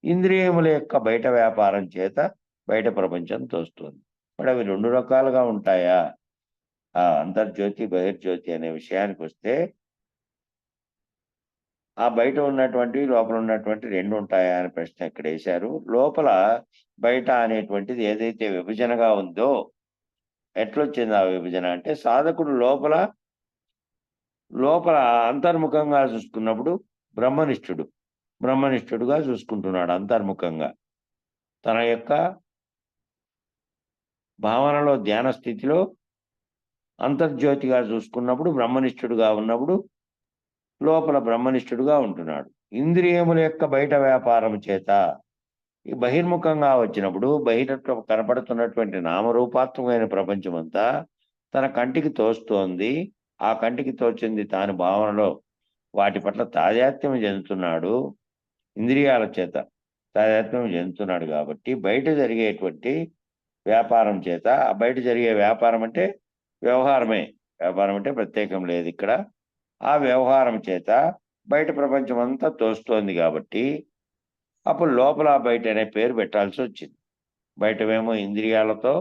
[SPEAKER 2] ఇంద్రియముల యొక్క బయట వ్యాపారం చేత బయట ప్రపంచం తోస్తుంది. మరి అవి రెండు రకాలుగా ఉంటాయా? ఆ అంతర్జ్యోతి బహిర్జ్యోతి అనే విషయానికి వస్తే ఆ బయట ఉన్నటువంటివి లోపల ఉన్నటువంటి రెండు ఉంటాయా అనే ప్రశ్న ఇక్కడ వేశారు. లోపల బయట అనేటువంటిది ఏదైతే విభజనగా ఉందో ఎట్లొచ్చింది ఆ విభజన అంటే సాధకుడు లోపల అంతర్ముఖంగా చూసుకున్నప్పుడు బ్రహ్మనిష్ఠుడుగా చూసుకుంటున్నాడు. అంతర్ముఖంగా తన యొక్క భావనలో ధ్యాన స్థితిలో అంతర్జ్యోతిగా చూసుకున్నప్పుడు బ్రహ్మనిష్ఠుడుగా ఉన్నప్పుడు లోపల బ్రహ్మనిష్ఠుడుగా ఉంటున్నాడు. ఇంద్రియముల యొక్క బయట వ్యాపారం చేత ఈ బహిర్ముఖంగా వచ్చినప్పుడు బయట కనపడుతున్నటువంటి నామరూపాత్మకమైన ప్రపంచమంతా తన కంటికి తోస్తోంది. ఆ కంటికి తోచింది తాను భావనలో వాటి పట్ల తాదాత్మ్యం చెందుతున్నాడు. ఇంద్రియాల చేత తాదాత్మ్యం చెందుతున్నాడు కాబట్టి బయట జరిగేటువంటి వ్యాపారం చేత, ఆ బయట జరిగే వ్యాపారం అంటే వ్యవహారమే, వ్యాపారం అంటే ప్రత్యేకం లేదు ఇక్కడ. ఆ వ్యవహారం చేత బయట ప్రపంచం అంతా తోస్తోంది కాబట్టి అప్పుడు లోపల బయట అనే పేరు పెట్టాల్సి వచ్చింది. బయటవేమో ఇంద్రియాలతో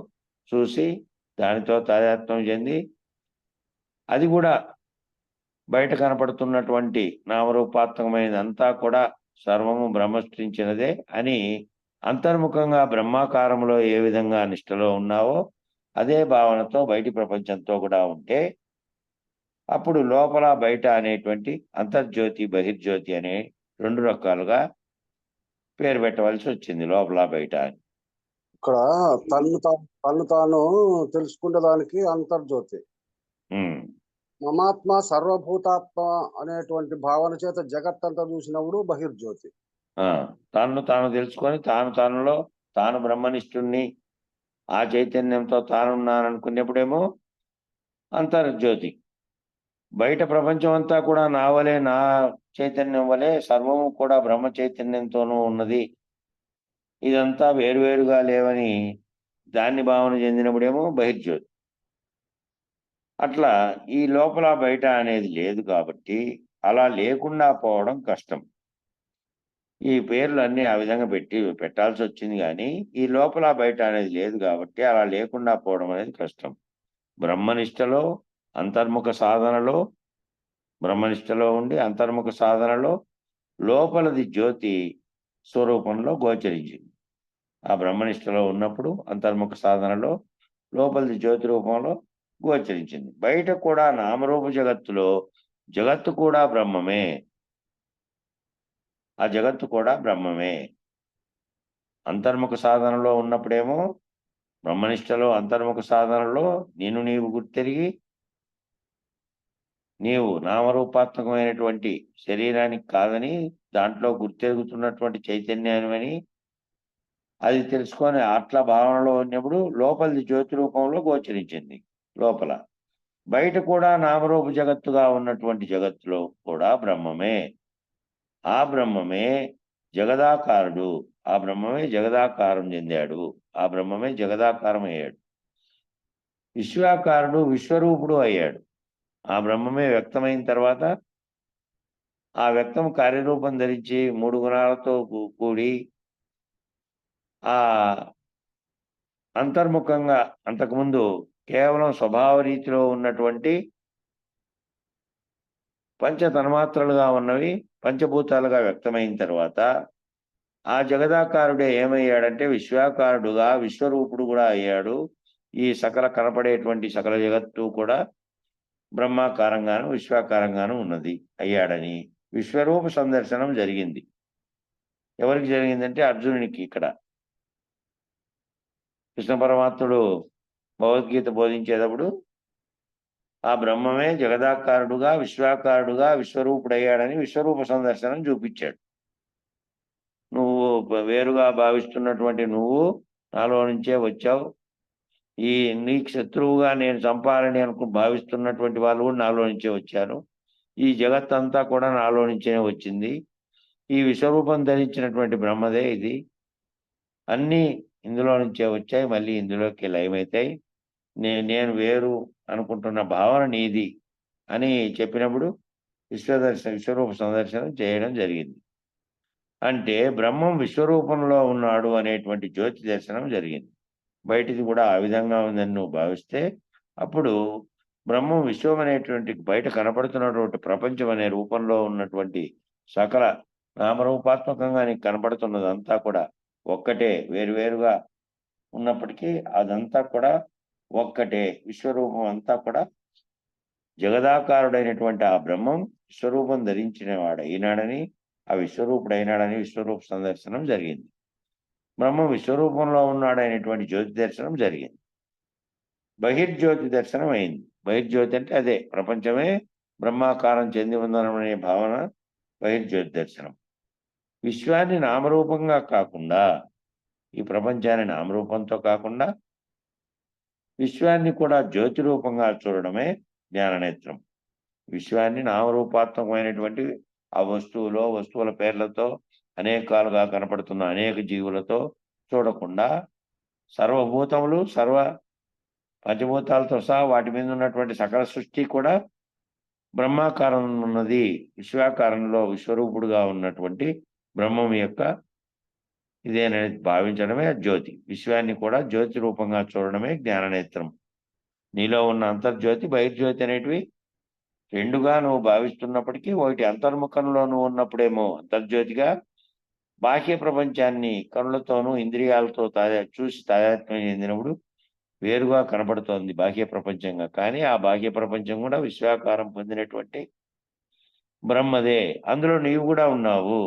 [SPEAKER 2] చూసి దానితో తాదాత్మ్యం చెంది, అది కూడా బయట కనపడుతున్నటువంటి నామరూపాత్మకమైనదంతా కూడా సర్వము బ్రహ్మసృష్టించినదే అని అంతర్ముఖంగా బ్రహ్మాకారంలో ఏ విధంగా నిష్టలో ఉన్నావో అదే భావనతో బయటి ప్రపంచంతో కూడా ఉంటే అప్పుడు లోపల బయట అనేటువంటి అంతర్జ్యోతి బహిర్జ్యోతి అనే 2 రకాలుగా పేరు పెట్టవలసి వచ్చింది, లోపల బయట అని.
[SPEAKER 3] ఇక్కడ తను తాను తెలుసుకునే దానికి అంతర్జ్యోతి,
[SPEAKER 2] ఉమ్.
[SPEAKER 3] మమాత్మ సర్వభూతాత్మ అనేటువంటి భావన చేత జగత్తంతా చూసినప్పుడు బహిర్జ్యోతి.
[SPEAKER 2] తాను తాను తెలుసుకొని తానులో తాను బ్రహ్మనిష్ఠుణ్ణి ఆ చైతన్యంతో తానున్నాననుకునేప్పుడేమో అంతర్జ్యోతి. బయట ప్రపంచం అంతా కూడా నా వలే, నా చైతన్యం వలె సర్వము కూడా బ్రహ్మ చైతన్యంతోనూ ఉన్నది, ఇదంతా వేరువేరుగా లేవని దాన్ని భావన చెందినప్పుడేమో బహిర్జ్యోతి. అట్లా ఈ లోపల బయట అనేది లేదు కాబట్టి అలా లేకుండా పోవడం కష్టం. ఈ పేర్లు అన్నీ ఆ విధంగా పెట్టాల్సి వచ్చింది, కానీ ఈ లోపల బయట అనేది లేదు కాబట్టి అలా లేకుండా పోవడం అనేది కష్టం. బ్రహ్మనిష్టలో అంతర్ముఖ సాధనలో, బ్రహ్మనిష్టలో ఉండి అంతర్ముఖ సాధనలో లోపలది జ్యోతి స్వరూపంలో గోచరించింది. ఆ బ్రహ్మనిష్టలో ఉన్నప్పుడు అంతర్ముఖ సాధనలో లోపలిది జ్యోతి రూపంలో గోచరించింది. బయట కూడా నామరూప జగత్తులో జగత్తు కూడా బ్రహ్మమే, ఆ జగత్తు కూడా బ్రహ్మమే. అంతర్ముఖ సాధనలో ఉన్నప్పుడేమో బ్రహ్మనిష్టలో అంతర్ముఖ సాధనలో నీవు గుర్తెరిగి నీవు నామరూపాత్మకమైనటువంటి శరీరానికి కాదని దాంట్లో గుర్తెరుగుతున్నటువంటి చైతన్యాన్ని అది తెలుసుకొని అట్లా భావనలో ఉన్నప్పుడు లోపలిది జ్యోతి రూపంలో గోచరించింది లోపల. బయట కూడా నామరూప జగత్తుగా ఉన్నటువంటి జగత్తులో కూడా బ్రహ్మమే. ఆ బ్రహ్మమే జగదాకారుడు, ఆ బ్రహ్మమే జగదాకారం చెందాడు, ఆ బ్రహ్మమే జగదాకారం అయ్యాడు. విశ్వాకారుడు విశ్వరూపుడు అయ్యాడు. ఆ బ్రహ్మమే వ్యక్తమైన తర్వాత ఆ వ్యక్తం కార్యరూపం ధరించి 3 గుణాలతో కూడి ఆ అంతర్ముఖంగా అంతకుముందు కేవలం స్వభావ రీతిలో ఉన్నటువంటి పంచతన్మాత్రలుగా ఉన్నవి పంచభూతాలుగా వ్యక్తమైన తర్వాత ఆ జగదాకారుడే ఏమయ్యాడంటే విశ్వాకారుడుగా విశ్వరూపుడు కూడా అయ్యాడు. ఈ సకల కనపడేటువంటి సకల జగత్తు కూడా బ్రహ్మాకారంగాను విశ్వాకారంగాను ఉన్నది అయ్యాడని విశ్వరూప సందర్శనం జరిగింది. ఎవరికి జరిగిందంటే అర్జునునికి. ఇక్కడ కృష్ణ పరమాత్ముడు భగవద్గీత బోధించేటప్పుడు ఆ బ్రహ్మమే జగదాకారుడుగా విశ్వాకారుడుగా విశ్వరూపుడయ్యాడని విశ్వరూప సందర్శనం చూపించాడు. నువ్వు వేరుగా భావిస్తున్నటువంటి నువ్వు నాలో నుంచే వచ్చావు, ఈ నీకు శత్రువుగా నేను చంపాలని భావిస్తున్నటువంటి వాళ్ళు కూడా నాలో నుంచే వచ్చారు, ఈ జగత్ అంతా కూడా నాలో నుంచే వచ్చింది, ఈ విశ్వరూపం ధరించినటువంటి బ్రహ్మదే ఇది, అన్నీ ఇందులో నుంచే వచ్చాయి, మళ్ళీ ఇందులోకి లయమవుతాయి, నేను వేరు అనుకుంటున్న భావన నీది అని చెప్పినప్పుడు విశ్వరూప సందర్శనం చేయడం జరిగింది. అంటే బ్రహ్మం విశ్వరూపంలో ఉన్నాడు అనేటువంటి జ్యోతి దర్శనం జరిగింది. బయటిది కూడా ఆ విధంగా ఉందని నువ్వు భావిస్తే అప్పుడు బ్రహ్మం విశ్వం అనేటువంటి బయట కనపడుతున్నటువంటి ప్రపంచం అనే రూపంలో ఉన్నటువంటి సకల నామరూపాత్మకంగా నీకు కనపడుతున్నదంతా కూడా ఒక్కటే, వేరువేరుగా ఉన్నప్పటికీ అదంతా కూడా ఒక్కటే. విశ్వరూపం అంతా కూడా జగదాకారుడైనటువంటి ఆ బ్రహ్మం విశ్వరూపం ధరించిన వాడు అయినాడని, ఆ విశ్వరూపుడైనాడని విశ్వరూప సందర్శనం జరిగింది. బ్రహ్మం విశ్వరూపంలో ఉన్నాడనేటువంటి జ్యోతి దర్శనం జరిగింది. బహిర్జ్యోతి దర్శనం అయింది. బహిర్జ్యోతి అంటే అదే ప్రపంచమే బ్రహ్మాకారం చెంది ఉందనే భావన బహిర్జ్యోతి దర్శనం. విశ్వాన్ని నామరూపంగా కాకుండా, ఈ ప్రపంచాన్ని నామరూపంతో కాకుండా విశ్వాన్ని కూడా జ్యోతి రూపంగా చూడడమే జ్ఞాననేత్రం. విశ్వాన్ని నామరూపాత్మకమైనటువంటి ఆ వస్తువుల పేర్లతో అనేకాలుగా కనపడుతున్న అనేక జీవులతో చూడకుండా సర్వభూతములు పంచభూతాలతో సహా వాటి మీద ఉన్నటువంటి సకల సృష్టి కూడా బ్రహ్మాకారం ఉన్నది. విశ్వాకారంలో విశ్వరూపుడుగా ఉన్నటువంటి బ్రహ్మం యొక్క ఇదేనని భావించడమే జ్యోతి. విశ్వాన్ని కూడా జ్యోతి రూపంగా చూడడమే జ్ఞాననేత్రం. నీలో ఉన్న అంతర్జ్యోతి బహిర్జ్యోతి అనేటివి రెండుగా నువ్వు భావిస్తున్నప్పటికీ, ఒకటి అంతర్ముఖంలో నువ్వు ఉన్నప్పుడేమో అంతర్జ్యోతిగా, బాహ్య ప్రపంచాన్ని కనులతోనూ ఇంద్రియాలతో చూసి తాదాత్మ్యం చెందినప్పుడు వేరుగా కనపడుతోంది బాహ్య ప్రపంచంగా. కానీ ఆ బాహ్య ప్రపంచం కూడా విశ్వాకారం పొందినటువంటి బ్రహ్మదే. అందులో నీవు కూడా ఉన్నావు.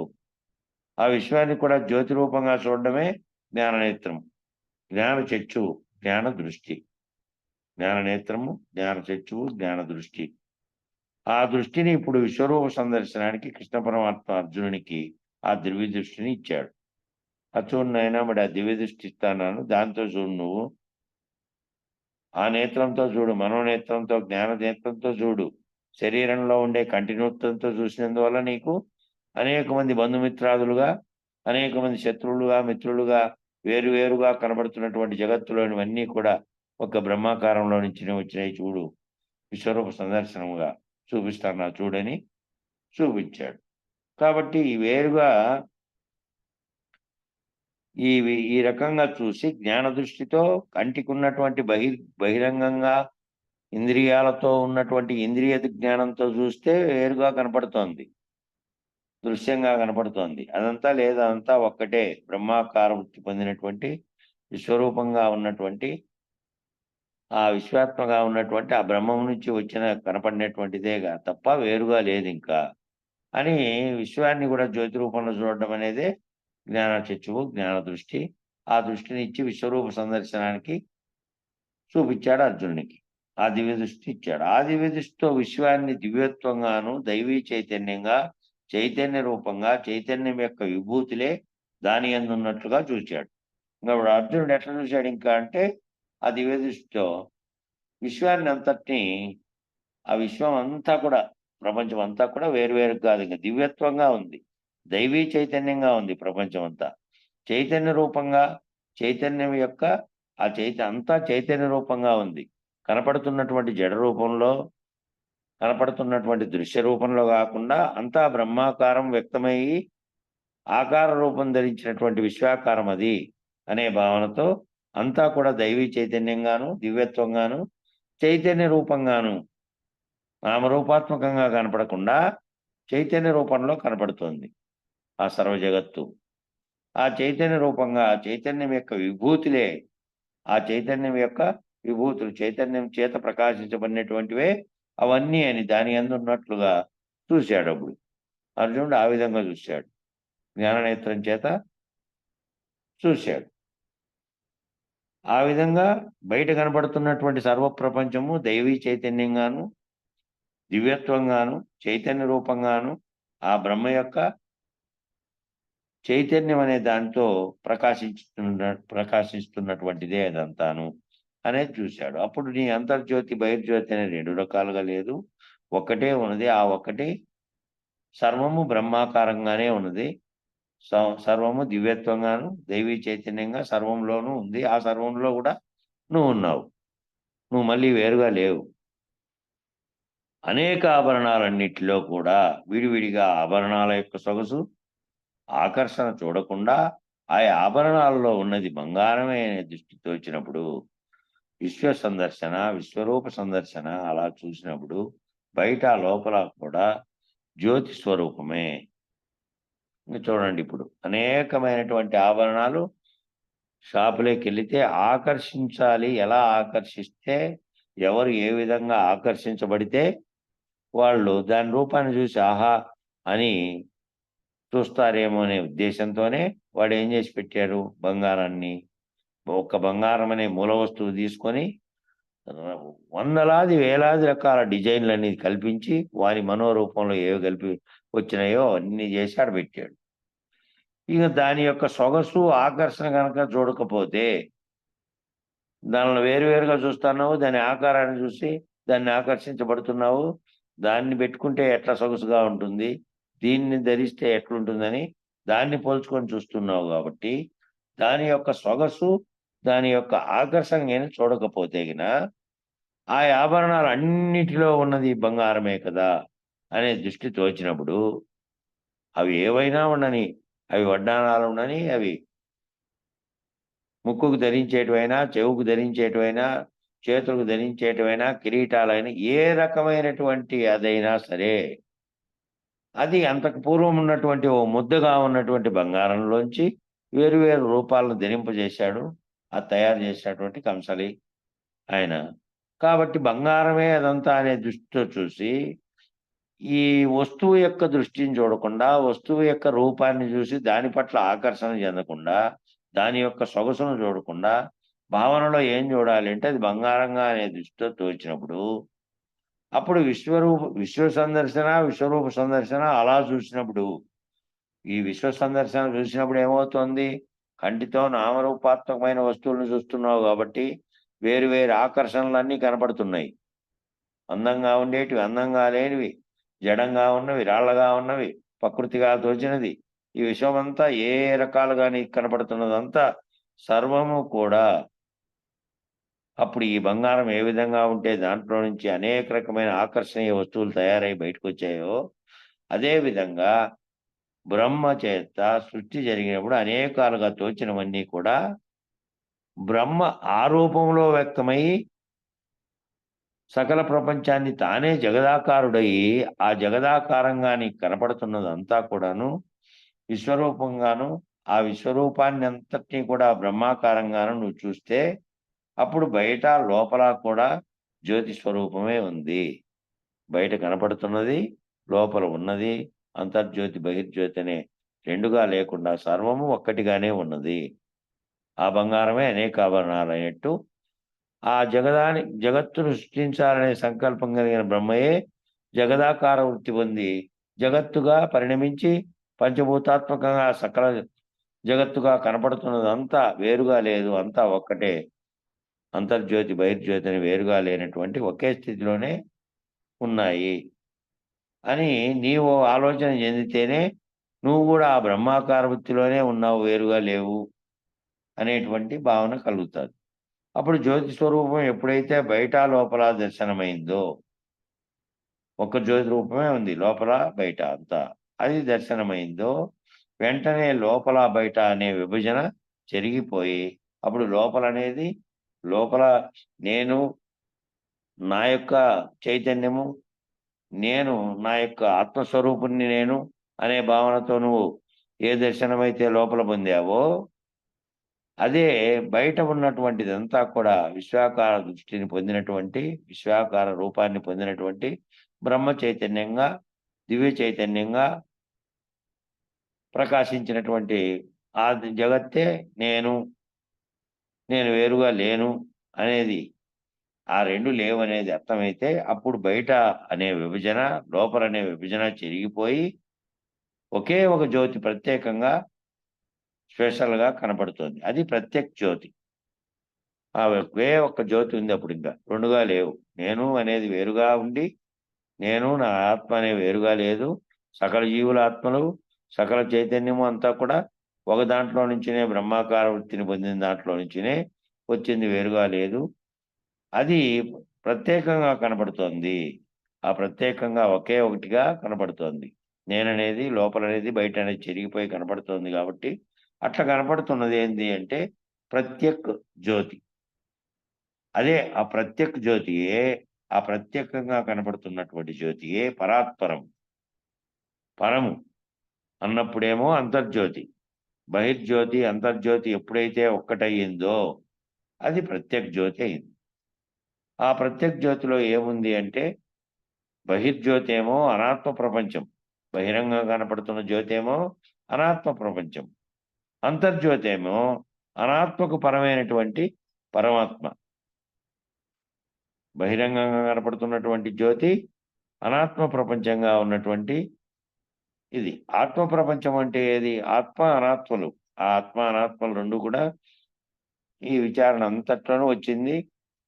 [SPEAKER 2] ఆ విశ్వాన్ని కూడా జ్యోతి రూపంగా చూడడమే జ్ఞాననేత్రం. జ్ఞాన చక్షువు, జ్ఞాన దృష్టి. జ్ఞాననేత్రము, జ్ఞాన చక్షువు, జ్ఞాన దృష్టి. ఆ దృష్టిని ఇప్పుడు విశ్వరూప సందర్శనానికి కృష్ణ పరమాత్మ అర్జునునికి ఆ దివ్య దృష్టిని ఇచ్చాడు. చూడు నాయనా, మరి ఆ దివ్య దృష్టి ఇస్తాను, దాంతో చూడు, నువ్వు ఆ నేత్రంతో చూడు, మనోనేత్రంతో, జ్ఞాన నేత్రంతో చూడు. శరీరంలో ఉండే కంటినూత్రంతో చూసినందువల్ల నీకు అనేక మంది బంధుమిత్రాదులుగా, అనేక మంది శత్రువులుగా, మిత్రులుగా, వేరువేరుగా కనబడుతున్నటువంటి జగత్తులోనివన్నీ కూడా ఒక బ్రహ్మాకారంలో నుంచి వచ్చినాయి చూడు, విశ్వరూప సందర్శనముగా చూపిస్తాను చూడని చూపించాడు. కాబట్టి వేరుగా ఈ రకంగా చూసి జ్ఞాన దృష్టితో కంటికి ఉన్నటువంటి బహిరంగంగా ఇంద్రియాలతో ఉన్నటువంటి ఇంద్రియ జ్ఞానంతో చూస్తే వేరుగా కనపడుతోంది, దృశ్యంగా కనపడుతోంది. అదంతా లేదా, అదంతా ఒక్కటే బ్రహ్మాకార వృత్తి పొందినటువంటి విశ్వరూపంగా ఉన్నటువంటి ఆ విశ్వాత్మగా ఉన్నటువంటి ఆ బ్రహ్మం నుంచి వచ్చిన కనపడినటువంటిదేగా తప్ప వేరుగా లేదు ఇంకా అని విశ్వాన్ని కూడా జ్యోతి రూపంలో చూడడం అనేదే జ్ఞాన చక్షువు, జ్ఞాన దృష్టి. ఆ దృష్టిని ఇచ్చి విశ్వరూప సందర్శనానికి చూపించాడు అర్జునునికి. ఆ దివ్య దృష్టి ఇచ్చాడు. ఆ దివ్య దృష్టితో విశ్వాన్ని దివ్యత్వంగాను, దైవీ చైతన్యంగా, చైతన్య రూపంగా, చైతన్యం యొక్క విభూతులే దాని యందు ఉన్నట్లుగా చూశాడు. ఇంకా అర్జునుడు ఎట్లా చూశాడు ఇంకా అంటే, ఆ దివ్య దృష్టితో విశ్వాన్ని అంతటినీ, ఆ విశ్వం అంతా కూడా, ప్రపంచం అంతా కూడా వేరువేరు కాదు, ఇంకా దివ్యత్వంగా ఉంది, దైవీ చైతన్యంగా ఉంది. ప్రపంచం అంతా చైతన్య రూపంగా, చైతన్యం యొక్క ఆ అంతా చైతన్య రూపంగా ఉంది. కనపడుతున్నటువంటి జడ రూపంలో, కనపడుతున్నటువంటి దృశ్య రూపంలో కాకుండా అంతా బ్రహ్మాకారం వ్యక్తమయ్యి ఆకార రూపం ధరించినటువంటి విశ్వాకారం అది అనే భావనతో అంతా కూడా దైవీ చైతన్యంగాను, దివ్యత్వంగాను, చైతన్య రూపంగాను, నామరూపాత్మకంగా కనపడకుండా చైతన్య రూపంలో కనపడుతోంది ఆ సర్వ జగత్తు. ఆ చైతన్య రూపంగా, చైతన్యం యొక్క విభూతులే, ఆ చైతన్యం యొక్క విభూతులు, చైతన్యం చేత ప్రకాశించబడినటువంటివే అవన్నీ అని దాని యందు ఉన్నట్లుగా చూశాడు. అప్పుడు అర్జునుడు ఆ విధంగా చూశాడు, జ్ఞాననేత్రం చేత చూశాడు. ఆ విధంగా బయట కనపడుతున్నటువంటి సర్వ ప్రపంచము దైవీ చైతన్యంగాను, దివ్యత్వంగాను, చైతన్య రూపంగాను, ఆ బ్రహ్మ యొక్క చైతన్యం అనే దాంతో ప్రకాశిస్తున్నటువంటిదే అదంతాను అనేది చూశాడు. అప్పుడు నీ అంతర్జ్యోతి బహిర్జ్యోతి అనే రెండు రకాలుగా లేదు, ఒక్కటే ఉన్నది. ఆ ఒక్కటి సర్వము బ్రహ్మాకారంగానే ఉన్నది, సర్వము దివ్యత్వంగాను, దైవీ చైతన్యంగా సర్వంలోనూ ఉంది. ఆ సర్వంలో కూడా నువ్వు ఉన్నావు, నువ్వు మళ్ళీ వేరుగా లేవు. అనేక ఆభరణాలన్నిటిలో కూడా విడివిడిగా ఆభరణాల యొక్క సొగసు, ఆకర్షణ చూడకుండా ఆయా ఆభరణాలలో ఉన్నది బంగారమే అనే దృష్టితో వచ్చినప్పుడు విశ్వ సందర్శన, విశ్వరూప సందర్శన అలా చూసినప్పుడు బయట లోపల కూడా జ్యోతి స్వరూపమే. చూడండి, ఇప్పుడు అనేకమైనటువంటి ఆభరణాలు షాపులోకి వెళితే ఆకర్షించాలి, ఎలా ఆకర్షిస్తే, ఎవరు ఏ విధంగా ఆకర్షించబడితే వాళ్ళు దాని రూపాన్ని చూసి ఆహా అని చూస్తారేమో అనే ఉద్దేశంతోనే వాడు ఏం చేసి పెట్టారు, బంగారాన్ని, ఒక్క బంగారం అనే మూల వస్తువు తీసుకొని వందలాది వేలాది రకాల డిజైన్లన్నీ కల్పించి వారి మనోరూపంలో ఏవి కలిపి వచ్చినాయో అన్ని చేసి ఆడ పెట్టాడు. ఇక దాని యొక్క సొగసు, ఆకర్షణ కనుక చూడకపోతే, దానిలో వేరువేరుగా చూస్తున్నావు, దాని ఆకారాన్ని చూసి దాన్ని ఆకర్షించబడుతున్నావు, దాన్ని పెట్టుకుంటే ఎట్లా సొగసుగా ఉంటుంది, దీన్ని ధరిస్తే ఎట్లుంటుందని దాన్ని పోల్చుకొని చూస్తున్నావు. కాబట్టి దాని యొక్క సొగసు, దాని యొక్క ఆకర్షణ నేను చూడకపోతే గిన ఆ ఆభరణాలు అన్నిటిలో ఉన్నది బంగారమే కదా అనే దృష్టి తోచినప్పుడు అవి ఏవైనా ఉండని, అవి వడ్డాణాలు ఉండని, అవి ముక్కుకు ధరించేటివైనా, చెవుకు ధరించేటివైనా, చేతులకు ధరించేటివైనా, కిరీటాలైనా ఏ రకమైనటువంటి అదైనా సరే, అది అంతకు పూర్వం ఉన్నటువంటి ఓ ముద్దగా ఉన్నటువంటి బంగారంలోంచి వేరు వేరు రూపాలను ధరింపజేశాడు. అది తయారు చేసినటువంటి కంసాలి ఆయన. కాబట్టి బంగారమే అదంతా అనే దృష్టితో చూసి, ఈ వస్తువు యొక్క దృష్టిని చూడకుండా, వస్తువు యొక్క రూపాన్ని చూసి దాని పట్ల ఆకర్షణ చెందకుండా, దాని యొక్క సొగసును చూడకుండా, భావనలో ఏం చూడాలి అంటే అది బంగారంగా అనే దృష్టితో తోచినప్పుడు, అప్పుడు విశ్వ సందర్శన, విశ్వరూప సందర్శన అలా చూసినప్పుడు, ఈ విశ్వ సందర్శన చూసినప్పుడు ఏమవుతోంది? కంటితో నామరూపాత్మకమైన వస్తువులను చూస్తున్నావు కాబట్టి, వేరు వేరు ఆకర్షణలన్నీ కనపడుతున్నాయి. అందంగా ఉండేటివి, అందంగా లేనివి, జడంగా ఉన్నవి, రాళ్ళగా ఉన్నవి, ప్రకృతిగా తోచినది. ఈ విశ్వమంతా ఏ రకాలుగా నీకు కనపడుతున్నదంతా సర్వము కూడా అప్పుడు ఈ బంగారం ఏ విధంగా ఉంటే దాంట్లో నుంచి అనేక రకమైన ఆకర్షణీయ వస్తువులు తయారై బయటకొచ్చాయో, అదే విధంగా బ్రహ్మ చేత సృష్టి జరిగినప్పుడు అనేకాలుగా తోచినవన్నీ కూడా బ్రహ్మ ఆ రూపంలో వ్యక్తమై సకల ప్రపంచాన్ని తానే జగదాకారుడయి, ఆ జగదాకారంగా నీకు కనపడుతున్నదంతా కూడాను విశ్వరూపంగాను, ఆ విశ్వరూపాన్ని అంతటినీ కూడా బ్రహ్మాకారంగాను నువ్వు చూస్తే, అప్పుడు బయట లోపల కూడా జ్యోతి స్వరూపమే ఉంది. బయట కనపడుతున్నది, లోపల ఉన్నది, అంతర్జ్యోతి బహిర్జ్యోతి అనే రెండుగా లేకుండా సర్వము ఒక్కటిగానే ఉన్నది. ఆ బంగారమే అనేక ఆభరణాలైనట్టు ఆ జగత్తును సృష్టించాలనే సంకల్పం కలిగిన బ్రహ్మయే జగదాకార వృత్తి పొంది జగత్తుగా పరిణమించి పంచభూతాత్మకంగా సకల జగత్తుగా కనపడుతున్నదంతా వేరుగా లేదు, అంతా ఒక్కటే. అంతర్జ్యోతి బహిర్జ్యోతి అని వేరుగా లేనటువంటి ఒకే స్థితిలోనే ఉన్నాయి అని నీవు ఆలోచన చెందితేనే నువ్వు కూడా ఆ బ్రహ్మాకార వృత్తిలోనే ఉన్నావు, వేరుగా లేవు అనేటువంటి భావన కలుగుతుంది. అప్పుడు జ్యోతి స్వరూపం ఎప్పుడైతే బయట లోపల దర్శనమైందో, ఒక్క జ్యోతి రూపమే ఉంది లోపల బయట అంతా, అది దర్శనమైందో వెంటనే లోపల బయట అనే విభజన చెరిగిపోయి, అప్పుడు లోపల నేను నా యొక్క చైతన్యము, నేను నా యొక్క ఆత్మస్వరూపుణ్ణి నేను అనే భావనతో నువ్వు ఏ దర్శనమైతే లోపల పొందావో, అదే బయట ఉన్నటువంటిదంతా కూడా విశ్వాకార దృష్టిని పొందినటువంటి, విశ్వాకార రూపాన్ని పొందినటువంటి బ్రహ్మ చైతన్యంగా, దివ్య చైతన్యంగా ప్రకాశించినటువంటి ఆ జగత్తే నేను వేరుగా లేను అనేది, ఆ రెండు లేవనేది అర్థమైతే, అప్పుడు బయట అనే విభజన, లోపలనే విభజన చెరిగిపోయి ఒకే ఒక జ్యోతి ప్రత్యేకంగా స్పెషల్‌గా కనపడుతోంది. అది ప్రత్యక్ జ్యోతి. ఆ ఒకే ఒక్క జ్యోతి ఉంది అప్పుడు ఇంకా. 2గా లేవు. నేను అనేది వేరుగా ఉండి, నేను నా ఆత్మ అనేవి వేరుగా లేదు. సకల జీవుల ఆత్మలు, సకల చైతన్యము అంతా కూడా ఒక దాంట్లో నుంచినే బ్రహ్మాకార వృత్తిని పొందిన దాంట్లో నుంచినే వచ్చింది, వేరుగా లేదు. అది ప్రత్యేకంగా కనపడుతోంది. ఆ ప్రత్యేకంగా ఒకే ఒకటిగా కనపడుతోంది. నేననేది, లోపలనేది, బయటనేది చెరిగిపోయి కనపడుతోంది కాబట్టి, అట్లా కనపడుతున్నది ఏంది అంటే ప్రత్యక్ జ్యోతి. అదే ఆ ప్రత్యక్ జ్యోతియే, ఆ ప్రత్యేకంగా కనపడుతున్నటువంటి జ్యోతియే పరాత్పరం. పరము అన్నప్పుడేమో అంతర్జ్యోతి. బహిర్జ్యోతి, అంతర్జ్యోతి ఎప్పుడైతే ఒక్కటయ్యిందో అది ప్రత్యక్ జ్యోతి అయింది. ఆ ప్రత్యక్ జ్యోతిలో ఏముంది అంటే, బహిర్జ్యోతి ఏమో అనాత్మ ప్రపంచం. బహిరంగంగా కనపడుతున్న జ్యోతేమో అనాత్మ ప్రపంచం. అంతర్జ్యోతి ఏమో అనాత్మకు పరమైనటువంటి పరమాత్మ. బహిరంగంగా కనపడుతున్నటువంటి జ్యోతి అనాత్మ ప్రపంచంగా ఉన్నటువంటి ఇది. ఆత్మ ప్రపంచం అంటే ఏది? ఆత్మ అనాత్మలు. ఆ ఆత్మ అనాత్మలు రెండు కూడా ఈ విచారణ అంతట్లోనూ వచ్చింది.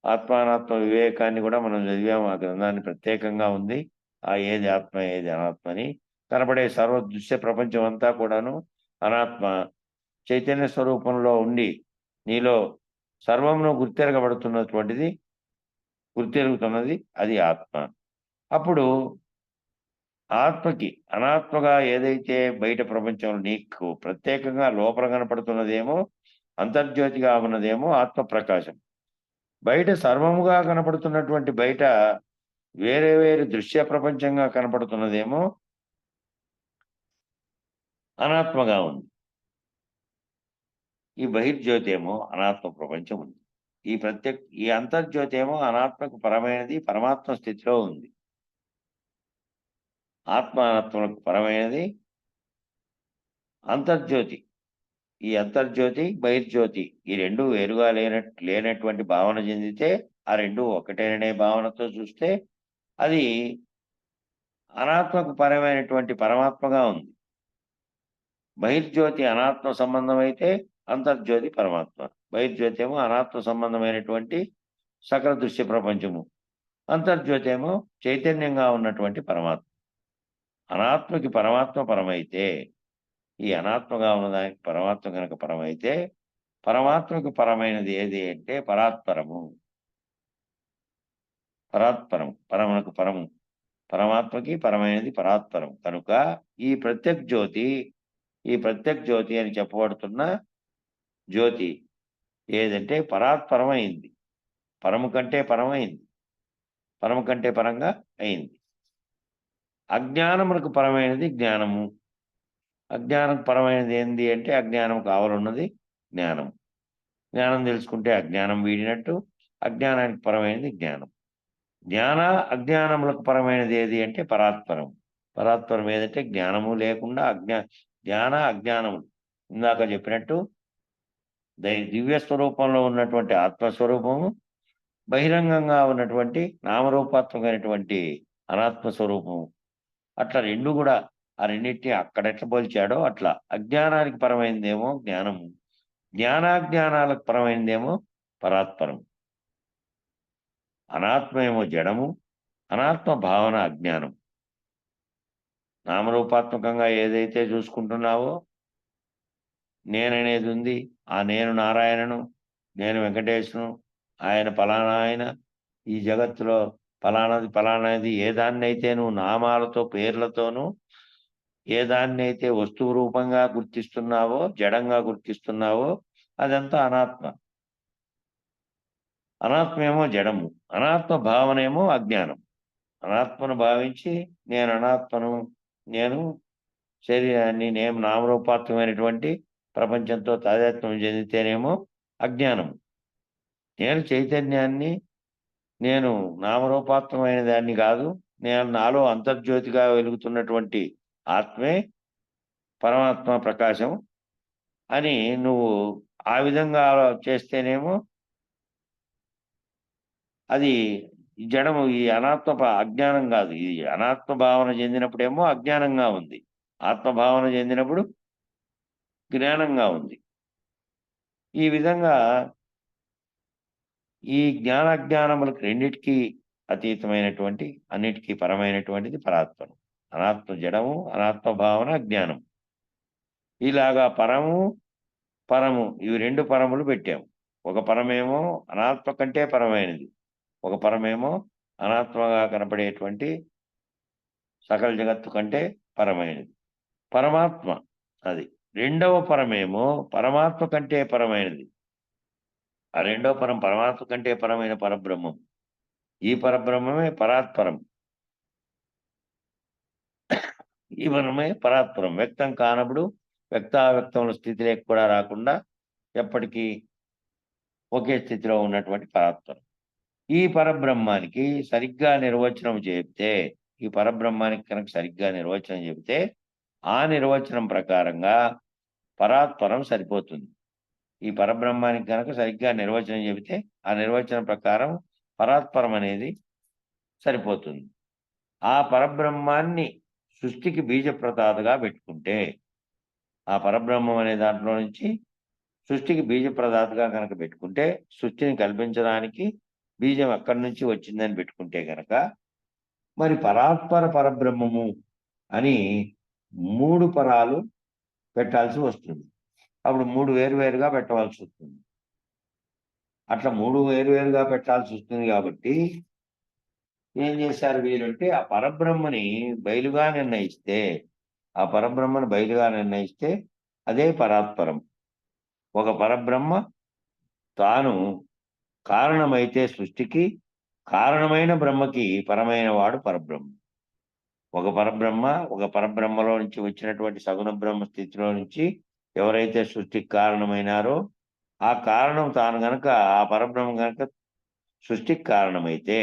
[SPEAKER 2] ఆత్మ అనాత్మ వివేకాన్ని కూడా మనం చదివాము. ఆ గ్రంథాన్ని ప్రత్యేకంగా ఉంది. ఆ ఏది ఆత్మ, ఏది అనాత్మ అని. కనబడే సర్వ దృశ్య ప్రపంచం అంతా కూడాను అనాత్మ. చైతన్య స్వరూపంలో ఉండి నీలో సర్వమును గుర్తెరుగుతున్నది అది ఆత్మ. అప్పుడు ఆత్మకి అనాత్మగా ఏదైతే బయట ప్రపంచంలో నీకు ప్రత్యేకంగా లోపల కనపడుతున్నదేమో, అంతర్జ్యోతిగా ఉన్నదేమో ఆత్మ ప్రకాశం. బయట సర్వముగా కనపడుతున్నటువంటి బయట వేరే వేరే దృశ్య ప్రపంచంగా కనపడుతున్నదేమో అనాత్మగా ఉంది. ఈ బహిర్జ్యోతి ఏమో అనాత్మ ప్రపంచం ఉంది. ఈ అంతర్జ్యోతి ఏమో అనాత్మకు పరమైనది, పరమాత్మ స్థితిలో ఉంది. ఆత్మ అనాత్మలకు పరమైనది అంతర్జ్యోతి. ఈ అంతర్జ్యోతి, బహిర్జ్యోతి ఈ రెండు వేరుగా లేనటువంటి భావన చెందితే, ఆ రెండు ఒకటేననే భావనతో చూస్తే అది అనాత్మకు పరమైనటువంటి పరమాత్మగా ఉంది. బహిర్జ్యోతి అనాత్మ సంబంధం అయితే అంతర్జ్యోతి పరమాత్మ. బహిర్జ్యోతి ఏమో అనాత్మ సంబంధమైనటువంటి సకల దృశ్య ప్రపంచము. అంతర్జ్యోతి ఏమో చైతన్యంగా ఉన్నటువంటి పరమాత్మ. అనాత్మకి పరమాత్మ పరమైతే, ఈ అనాత్మగా ఉన్నదానికి పరమాత్మ కనుక పరమైతే, పరమాత్మకు పరమైనది ఏది అంటే పరాత్పరము. పరమునకు పరము. పరమాత్మకి పరమైనది పరాత్పరం. కనుక ఈ ప్రత్యక్ జ్యోతి అని చెప్పబడుతున్న జ్యోతి ఏదంటే పరాత్పరమైంది. పరము కంటే పరమైంది. పరము కంటే పరంగా అయింది. అజ్ఞానమునకు పరమైనది జ్ఞానము. అజ్ఞానం పరమైనది ఏంది అంటే అజ్ఞానంకు ఆవలున్నది జ్ఞానం. జ్ఞానం తెలుసుకుంటే అజ్ఞానం వీడినట్టు. అజ్ఞానానికి పరమైనది జ్ఞానం. అజ్ఞానములకు పరమైనది ఏది అంటే పరాత్పరం. పరాత్పరం ఏదంటే జ్ఞానము లేకుండా అజ్ఞానము ఇందాక చెప్పినట్టు దివ్య స్వరూపంలో ఉన్నటువంటి ఆత్మస్వరూపము, బహిరంగంగా ఉన్నటువంటి నామరూపాత్మకమైనటువంటి అనాత్మ స్వరూపము. అట్లా రెండు కూడా ఆ రెండింటిని అక్కడెట్లా పోల్చాడో అట్లా అజ్ఞానానికి పరమైందేమో జ్ఞానము, జ్ఞానాజ్ఞానాలకు పరమైందేమో పరాత్పరం. అనాత్మేమో జడము, అనాత్మ భావన అజ్ఞానం. నామరూపాత్మకంగా ఏదైతే చూసుకుంటున్నావో నేననేది ఉంది. ఆ నేను నారాయణను, నేను వెంకటేశును, ఆయన ఫలానా ఆయన, ఈ జగత్తులో ఫలానాది ఏ దాన్నైతే నువ్వు నామాలతో పేర్లతోనూ ఏ దాన్నైతే వస్తువు రూపంగా గుర్తిస్తున్నావో, జడంగా గుర్తిస్తున్నావో అదంతా అనాత్మ. అనాత్మేమో జడము, అనాత్మ భావనేమో అజ్ఞానం. అనాత్మను భావించి నేను అనాత్మను, నేను శరీరాన్ని, నేను నామరూపాత్మకమైనటువంటి ప్రపంచంతో తాదాత్మ్యం చెందితేనేమో అజ్ఞానం. నేను చైతన్యాన్ని, నేను నామరూపాత్మకమైన దాన్ని కాదు, నేను నాలో అంతర్జ్యోతిగా వెలుగుతున్నటువంటి ఆత్మే పరమాత్మ ప్రకాశం అని నువ్వు ఆ విధంగా చేస్తేనేమో అది జడము. ఈ అనాత్మ అజ్ఞానం కాదు. ఇది అనాత్మ భావన చెందినప్పుడేమో అజ్ఞానంగా ఉంది, ఆత్మభావన చెందినప్పుడు జ్ఞానంగా ఉంది. ఈ విధంగా ఈ జ్ఞానాజ్ఞానములకు రెండిటికీ అతీతమైనటువంటి, అన్నిటికీ పరమైనటువంటిది పరాత్మను. అనాత్మ జడము, అనాత్మ భావన జ్ఞానం. ఇలాగా పరము ఇవి రెండు పరములు పెట్టాము. ఒక పరమేమో అనాత్మ కంటే పరమైనది, ఒక పరమేమో అనాత్మగా కనపడేటువంటి సకల జగత్తు కంటే పరమైనది పరమాత్మ. అది రెండవ పరమేమో పరమాత్మ కంటే పరమైనది. ఆ రెండవ పరం పరమాత్మ కంటే పరమైన పరబ్రహ్మం. ఈ పరబ్రహ్మమే పరాత్పరం. ఈ పరమే పరాత్పరం. వ్యక్తం కానప్పుడు వ్యక్తావ్యక్తముల స్థితిలోకి కూడా రాకుండా ఎప్పటికీ ఒకే స్థితిలో ఉన్నటువంటి పరాత్పరం. ఈ పరబ్రహ్మానికి సరిగ్గా నిర్వచనం చెప్తే, ఈ పరబ్రహ్మానికి కనుక సరిగ్గా నిర్వచనం చెబితే ఆ నిర్వచనం ప్రకారంగా పరాత్పరం సరిపోతుంది. ఈ పరబ్రహ్మానికి కనుక సరిగ్గా నిర్వచనం చెబితే ఆ నిర్వచనం ప్రకారం పరాత్పరం అనేది సరిపోతుంది. ఆ పరబ్రహ్మాన్ని సృష్టికి బీజప్రదాతగా పెట్టుకుంటే, ఆ పరబ్రహ్మం అనే దాంట్లో నుంచి సృష్టికి బీజప్రదాతగా కనుక పెట్టుకుంటే, సృష్టిని కల్పించడానికి బీజం ఎక్కడి నుంచి వచ్చిందని పెట్టుకుంటే కనుక మరి పరబ్రహ్మము అని 3 పరాలు పెట్టాల్సి వస్తుంది. అప్పుడు 3 వేరువేరుగా పెట్టవలసి వస్తుంది. అట్లా 3 వేరువేరుగా పెట్టాల్సి వస్తుంది కాబట్టి ఏం చేశారు వీరంటే ఆ పరబ్రహ్మని బయలుగా నిర్ణయిస్తే అదే పరాత్పరం. ఒక పరబ్రహ్మ తాను కారణమైతే సృష్టికి, కారణమైన బ్రహ్మకి పరమైన వాడు పరబ్రహ్మ. ఒక పరబ్రహ్మలో నుంచి వచ్చినటువంటి సగుణ బ్రహ్మ స్థితిలో నుంచి ఎవరైతే సృష్టికి కారణమైనారో ఆ కారణం తాను గనక, ఆ పరబ్రహ్మ గనక సృష్టికి కారణమైతే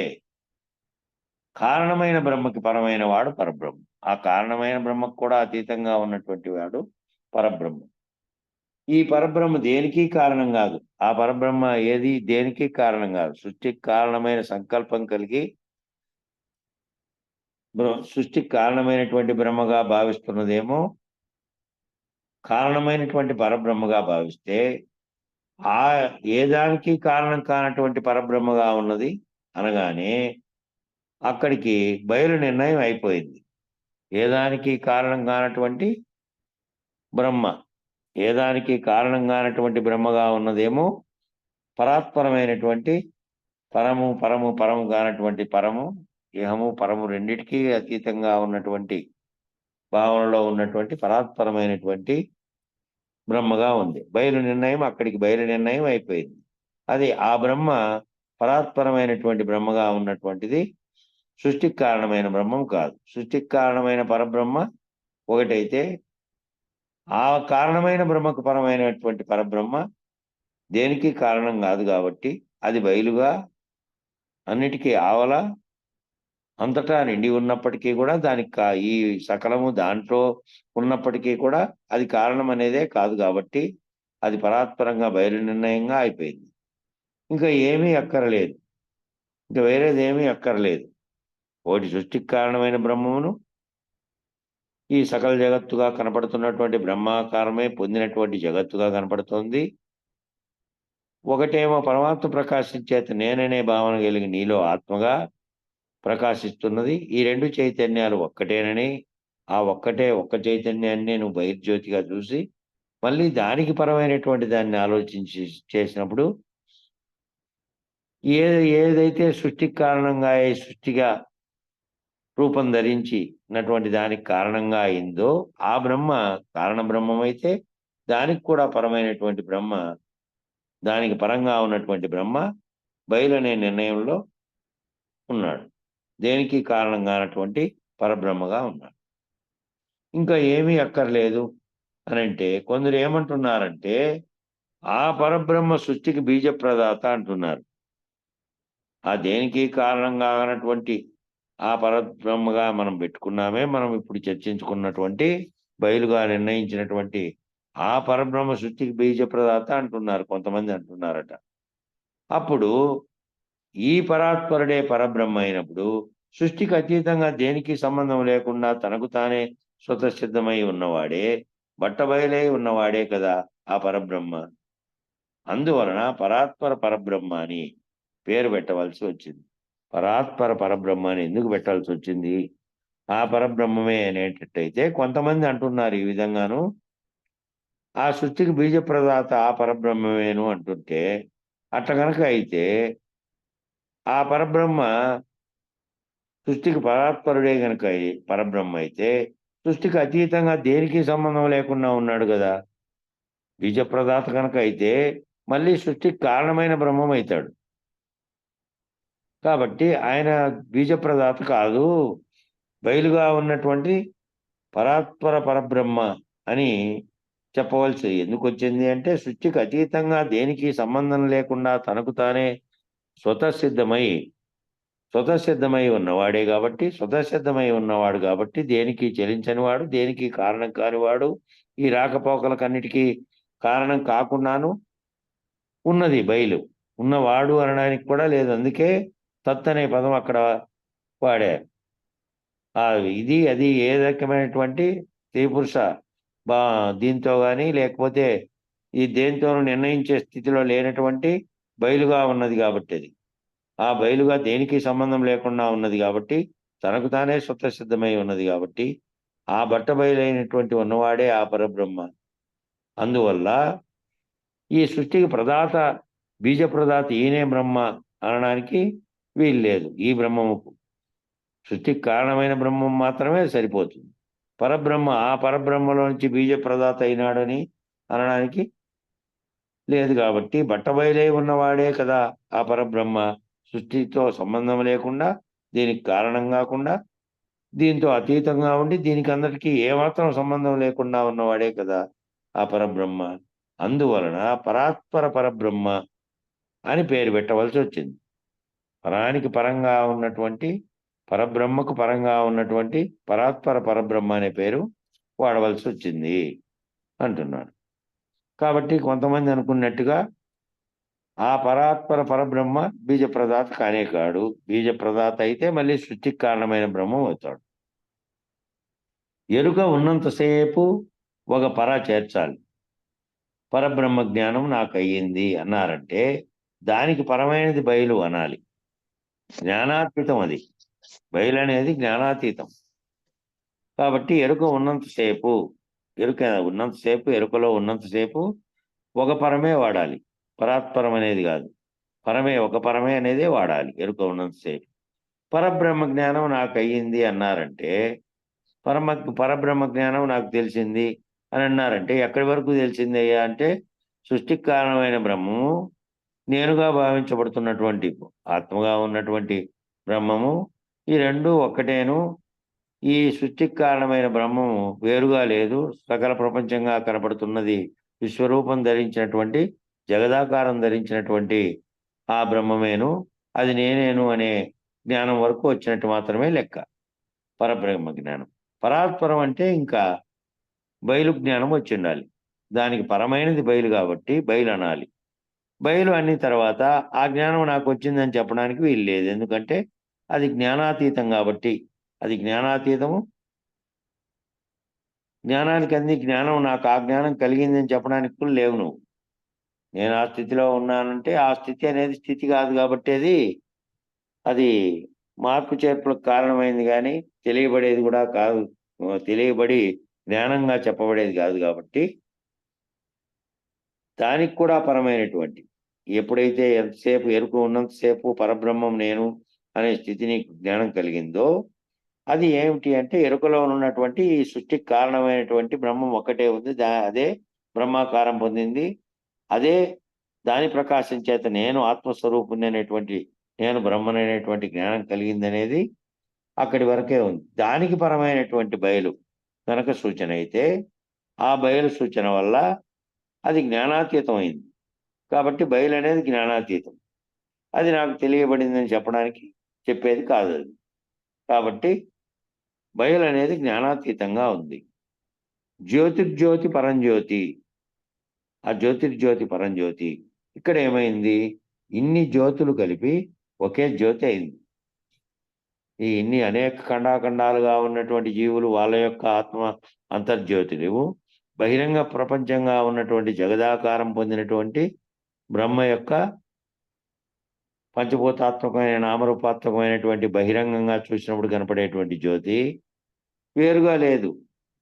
[SPEAKER 2] కారణమైన బ్రహ్మకి పరమైన వాడు పరబ్రహ్మ. ఆ కారణమైన బ్రహ్మకు కూడా అతీతంగా ఉన్నటువంటి వాడు పరబ్రహ్మ. ఈ పరబ్రహ్మ దేనికి కారణం కాదు. ఆ పరబ్రహ్మ దేనికి కారణం కాదు. సృష్టికి కారణమైన సంకల్పం కలిగి సృష్టికి కారణమైనటువంటి బ్రహ్మగా భావిస్తున్నదేమో కారణమైనటువంటి పరబ్రహ్మగా భావిస్తే, ఆ ఏ దానికి కారణం కానటువంటి పరబ్రహ్మగా ఉన్నది అనగానే అక్కడికి బయలు నిర్ణయం అయిపోయింది. ఏ దానికి కారణం కానటువంటి బ్రహ్మ, ఏ దానికి కారణం కానటువంటి బ్రహ్మగా ఉన్నదేమో పరాత్పరమైనటువంటి పరము కానటువంటి పరము, ఇహము పరము రెండిటికీ అతీతంగా ఉన్నటువంటి భావనలో ఉన్నటువంటి పరాత్పరమైనటువంటి బ్రహ్మగా ఉంది. అక్కడికి బయలు నిర్ణయం అయిపోయింది. అది ఆ బ్రహ్మ పరాత్పరమైనటువంటి బ్రహ్మగా ఉన్నటువంటిది సృష్టికి కారణమైన బ్రహ్మం కాదు. సృష్టికి కారణమైన పరబ్రహ్మ ఒకటైతే ఆ కారణమైన బ్రహ్మకు పరమైనటువంటి పరబ్రహ్మ దేనికి కారణం కాదు కాబట్టి అది బయలుగా అన్నిటికీ ఆవల అంతటా నిండి ఉన్నప్పటికీ కూడా ఈ సకలము దాంట్లో ఉన్నప్పటికీ కూడా అది కారణం అనేదే కాదు కాబట్టి అది పరాత్పరంగా బయలు నిర్ణయంగా అయిపోయింది. ఇంకా ఏమీ అక్కరలేదు, ఇంకా వేరేది ఏమీ అక్కర్లేదు. ఒకటి సృష్టికి కారణమైన బ్రహ్మమును ఈ సకల జగత్తుగా కనపడుతున్నటువంటి బ్రహ్మాకారమే పొందినటువంటి జగత్తుగా కనపడుతోంది. ఒకటేమో పరమాత్మ ప్రకాశించేత నేననే భావన కలిగి నీలో ఆత్మగా ప్రకాశిస్తున్నది. ఈ రెండు చైతన్యాలు ఒక్కటేనని, ఆ ఒక్క చైతన్యాన్ని నువ్వు బహిర్జ్యోతిగా చూసి మళ్ళీ దానికి పరమైనటువంటి దాన్ని ఆలోచించి చేసినప్పుడు ఏదైతే సృష్టికి కారణంగా సృష్టిగా రూపం ధరించినటువంటి దానికి కారణంగా అయిందో ఆ బ్రహ్మ కారణ బ్రహ్మమైతే దానికి కూడా పరమైనటువంటి బ్రహ్మ, దానికి పరంగా ఉన్నటువంటి బ్రహ్మ బయలనే నిర్ణయంలో ఉన్నాడు. దేనికి కారణం కానటువంటి పరబ్రహ్మగా ఉన్నాడు. ఇంకా ఏమీ అక్కర్లేదు అని అంటే కొందరు ఏమంటున్నారంటే ఆ పరబ్రహ్మ సృష్టికి బీజప్రదాత అంటున్నారు. ఆ దేనికి కారణం కానటువంటి ఆ పరబ్రహ్మగా మనం పెట్టుకున్నామే, మనం ఇప్పుడు చర్చించుకున్నటువంటి బయలుగా నిర్ణయించినటువంటి ఆ పరబ్రహ్మ సృష్టికి బీజప్రదాత అంటున్నారు, కొంతమంది అంటున్నారట. అప్పుడు ఈ పరాత్పరుడే పరబ్రహ్మ అయినప్పుడు సృష్టికి అతీతంగా దేనికి సంబంధం లేకుండా తనకు తానే స్వతసిద్ధమై ఉన్నవాడే, బట్టబయలై ఉన్నవాడే కదా ఆ పరబ్రహ్మ. అందువలన పరాత్పర పరబ్రహ్మ అని పేరు పెట్టవలసి వచ్చింది. పరాత్పర పరబ్రహ్మ అని ఎందుకు పెట్టాల్సి వచ్చింది? ఆ పరబ్రహ్మమే అనేటట్టయితే కొంతమంది అంటున్నారు ఈ విధంగాను, ఆ సృష్టికి బీజప్రదాత ఆ పరబ్రహ్మమేను అంటుంటే, అట్లా కనుక అయితే ఆ పరబ్రహ్మ సృష్టికి పరాత్పరుడే గనుక పరబ్రహ్మ అయితే సృష్టికి అతీతంగా దేనికి సంబంధం లేకుండా ఉన్నాడు కదా. బీజప్రదాత కనుక అయితే మళ్ళీ సృష్టికి కారణమైన బ్రహ్మం అవుతాడు. కాబట్టి ఆయన బీజప్రదాత కాదు, బయలుగా ఉన్నటువంటి పరాత్పర పరబ్రహ్మ అని చెప్పవలసి ఎందుకు వచ్చింది అంటే, సృష్టికి అతీతంగా దేనికి సంబంధం లేకుండా తనకు తానే స్వతసిద్ధమై ఉన్నవాడే కాబట్టి, స్వతసిద్ధమై ఉన్నవాడు కాబట్టి దేనికి చెలించనివాడు, దేనికి కారణం కానివాడు, ఈ రాకపోకలకన్నిటికీ కారణం కాకుండాను ఉన్నది బయలు. ఉన్నవాడు అనడానికి కూడా లేదు, అందుకే తత్ అనే పదం అక్కడ వాడారు. ఇది అది ఏ రకమైనటువంటి స్త్రీపురుష దీంతో కానీ లేకపోతే ఈ దేంతోనూ నిర్ణయించే స్థితిలో లేనటువంటి బయలుగా ఉన్నది కాబట్టి, అది ఆ బయలుగా దేనికి సంబంధం లేకుండా ఉన్నది కాబట్టి, తనకు తానే స్వతసిద్ధమై ఉన్నది కాబట్టి ఆ బట్టబయలైనటువంటి ఉన్నవాడే ఆ పరబ్రహ్మ. అందువల్ల ఈ సృష్టికి ప్రదాత బీజప్రదాత ఈయనే బ్రహ్మ అనడానికి వీలు లేదు. ఈ బ్రహ్మముకు సృష్టికి కారణమైన బ్రహ్మం మాత్రమే సరిపోతుంది. పరబ్రహ్మ ఆ పరబ్రహ్మలోంచి బీజప్రదాత అయినాడని అనడానికి లేదు. కాబట్టి బట్టబయలై ఉన్నవాడే కదా ఆ పరబ్రహ్మ. సృష్టితో సంబంధం లేకుండా, దీనికి కారణం కాకుండా, దీంతో అతీతంగా ఉండి దీనికి అందరికీ ఏమాత్రం సంబంధం లేకుండా ఉన్నవాడే కదా ఆ పరబ్రహ్మ. అందువలన పరాత్పర పరబ్రహ్మ అని పేరు పెట్టవలసి వచ్చింది. పరానికి పరంగా ఉన్నటువంటి పరబ్రహ్మకు పరంగా ఉన్నటువంటి పరాత్పర పరబ్రహ్మ అనే పేరు వాడవలసి వచ్చింది అంటున్నాడు. కాబట్టి కొంతమంది అనుకున్నట్టుగా ఆ పరాత్పర పరబ్రహ్మ బీజప్రదాత కానే కాడు. బీజప్రదాత అయితే మళ్ళీ సృష్టికి కారణమైన బ్రహ్మం అవుతాడు. ఎరుక ఉన్నంతసేపు ఒక పర చేర్చాలి. పరబ్రహ్మ జ్ఞానం నాకు అయ్యింది అన్నారంటే దానికి పరమైనది బయలు అనాలి. జ్ఞానాతీతం అది. బయలు అనేది జ్ఞానాతీతం. కాబట్టి ఎరుక ఉన్నంతసేపు, ఎరుకలో ఉన్నంతసేపు ఒక పరమే వాడాలి. పరాత్పరం అనేది కాదు. ఒక పరమే అనేదే వాడాలి ఎరుక ఉన్నంతసేపు. పరబ్రహ్మ జ్ఞానం నాకు అయ్యింది అన్నారంటే పరబ్రహ్మ జ్ఞానం నాకు తెలిసింది అని అన్నారంటే ఎక్కడి వరకు తెలిసింది అయ్యా అంటే సృష్టికి కారణమైన బ్రహ్మము, నేనుగా భావించబడుతున్నటువంటి ఆత్మగా ఉన్నటువంటి బ్రహ్మము, ఈ రెండు ఒక్కటేను. ఈ సృష్టికి కారణమైన బ్రహ్మము వేరుగా లేదు. సకల ప్రపంచంగా కనపడుతున్నది విశ్వరూపం ధరించినటువంటి, జగదాకారం ధరించినటువంటి ఆ బ్రహ్మమేను, అది నేనేను అనే జ్ఞానం వరకు వచ్చినట్టు మాత్రమే లెక్క పరబ్రహ్మ జ్ఞానం. పరాత్పరం అంటే ఇంకా బయలు జ్ఞానం వచ్చి ఉండాలి. దానికి పరమైనది బయలు కాబట్టి బయలు అనాలి. బయలు అన్ని తర్వాత ఆ జ్ఞానం నాకు వచ్చిందని చెప్పడానికి వీలు లేదు. ఎందుకంటే అది జ్ఞానాతీతం కాబట్టి. అది జ్ఞానాతీతము. జ్ఞానానికి అంది జ్ఞానం నాకు ఆ జ్ఞానం కలిగిందని చెప్పడానికి కూడా లేవు నువ్వు. నేను ఆ స్థితిలో ఉన్నానంటే ఆ స్థితి అనేది స్థితి కాదు కాబట్టి అది మార్పు చేర్పులకు కారణమైంది కానీ తెలియబడేది కూడా కాదు. తెలియబడి జ్ఞానంగా చెప్పబడేది కాదు కాబట్టి దానికి కూడా పరమైనటువంటి ఎప్పుడైతే ఎంతసేపు ఎరుక ఉన్నంతసేపు పరబ్రహ్మం నేను అనే స్థితి నీకు జ్ఞానం కలిగిందో అది ఏమిటి అంటే ఎరుకలో ఉన్నటువంటి ఈ సృష్టికి కారణమైనటువంటి బ్రహ్మం ఒక్కటే ఉంది. అదే బ్రహ్మాకారం పొందింది. అదే దాని ప్రకాశం చేత నేను ఆత్మస్వరూపుణ్ణి అనేటువంటి, నేను బ్రహ్మనైనటువంటి జ్ఞానం కలిగిందనేది అక్కడి వరకే ఉంది. దానికి పరమైనటువంటి బయలు కనుక సూచన అయితే ఆ బయలు సూచన వల్ల అది జ్ఞానాతీతం అయింది. కాబట్టి బయలు అనేది జ్ఞానాతీతం. అది నాకు తెలియబడిందని చెప్పడానికి చెప్పేది కాదు అది. కాబట్టి బయలు అనేది జ్ఞానాతీతంగా ఉంది. జ్యోతిర్జ్యోతి పరంజ్యోతి, ఆ జ్యోతిర్జ్యోతి పరంజ్యోతి ఇక్కడ ఏమైంది? ఇన్ని జ్యోతులు కలిపి ఒకే జ్యోతి అయింది. ఈ ఇన్ని అనేక ఖండాఖండాలుగా ఉన్నటువంటి జీవులు వాళ్ళ యొక్క ఆత్మ అంతర్జ్యోతులు, బహిరంగ ప్రపంచంగా ఉన్నటువంటి జగదాకారం పొందినటువంటి బ్రహ్మ యొక్క పంచభూతాత్మకమైన నామరూపాత్మకమైనటువంటి బహిరంగంగా చూసినప్పుడు కనపడేటువంటి జ్యోతి వేరుగా లేదు.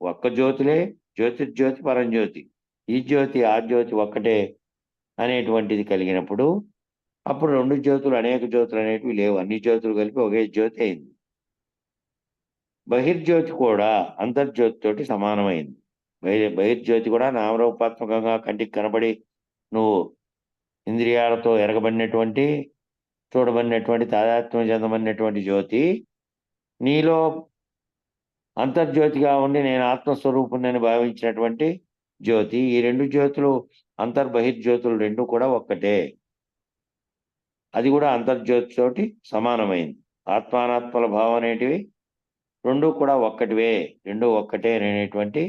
[SPEAKER 2] ఒక్క జ్యోతులే. జ్యోతిర్జ్యోతి పరంజ్యోతి. ఈ జ్యోతి ఆ జ్యోతి ఒక్కటే అనేటువంటిది కలిగినప్పుడు అప్పుడు రెండు జ్యోతులు అనేక జ్యోతులు అనేటివి లేవు. అన్ని జ్యోతులు కలిపి ఒకే జ్యోతి అయింది. బహిర్జ్యోతి కూడా అంతర్జ్యోతితోటి సమానమైంది. బహిర్జ్యోతి కూడా నామరూపాత్మకంగా కంటికి కనబడి నువ్వు ఇంద్రియాలతో ఎరగబడినటువంటి, చూడబడినటువంటి, తాదాత్మ్యం చెందబడినటువంటి జ్యోతి నీలో అంతర్జ్యోతిగా ఉండి నేను ఆత్మస్వరూపుణ్ణి భావించినటువంటి జ్యోతి. ఈ రెండు జ్యోతులు అంతర్బహిర్జ్యోతులు రెండు కూడా ఒక్కటే. అది కూడా అంతర్జ్యోతితోటి సమానమైంది. ఆత్మానాత్మల భావం అనేటివి రెండు కూడా ఒక్కటివే, రెండు ఒక్కటే అనేటువంటి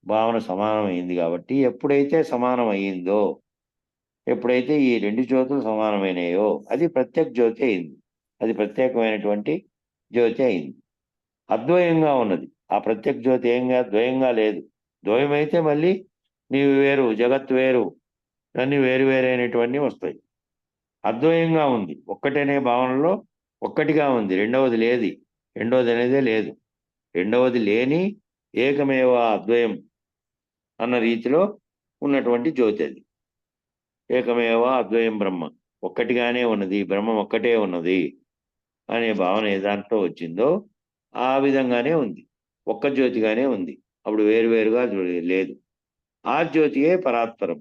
[SPEAKER 2] భావన సమానమైంది. కాబట్టి ఎప్పుడైతే సమానం అయ్యిందో, ఎప్పుడైతే ఈ రెండు జ్యోతులు సమానమైనయో అది ప్రత్యేక జ్యోతి అయింది. అది ప్రత్యేకమైనటువంటి జ్యోతి అయింది. అద్వయంగా ఉన్నది. ఆ ప్రత్యేక జ్యోతి ఏంగా ద్వయంగా లేదు. ద్వయమైతే మళ్ళీ నీవు వేరు, జగత్ వేరు, అన్నీ వేరు వేరైనటువంటి వస్తాయి. అద్వయంగా ఉంది. ఒక్కటనే భావనలో ఒక్కటిగా ఉంది. రెండవది లేదు. రెండవది అనేదే లేదు. రెండవది లేని ఏకమేవ అద్వయం అన్న రీతిలో ఉన్నటువంటి జ్యోతి అది. ఏకమేవ అద్వయం బ్రహ్మ, ఒక్కటిగానే ఉన్నది, బ్రహ్మం ఒక్కటే ఉన్నది అనే భావన ఏ దాంట్లో వచ్చిందో ఆ విధంగానే ఉంది, ఒక్క జ్యోతిగానే ఉంది. అప్పుడు వేరువేరుగా లేదు. ఆ జ్యోతియే పరాత్పరం.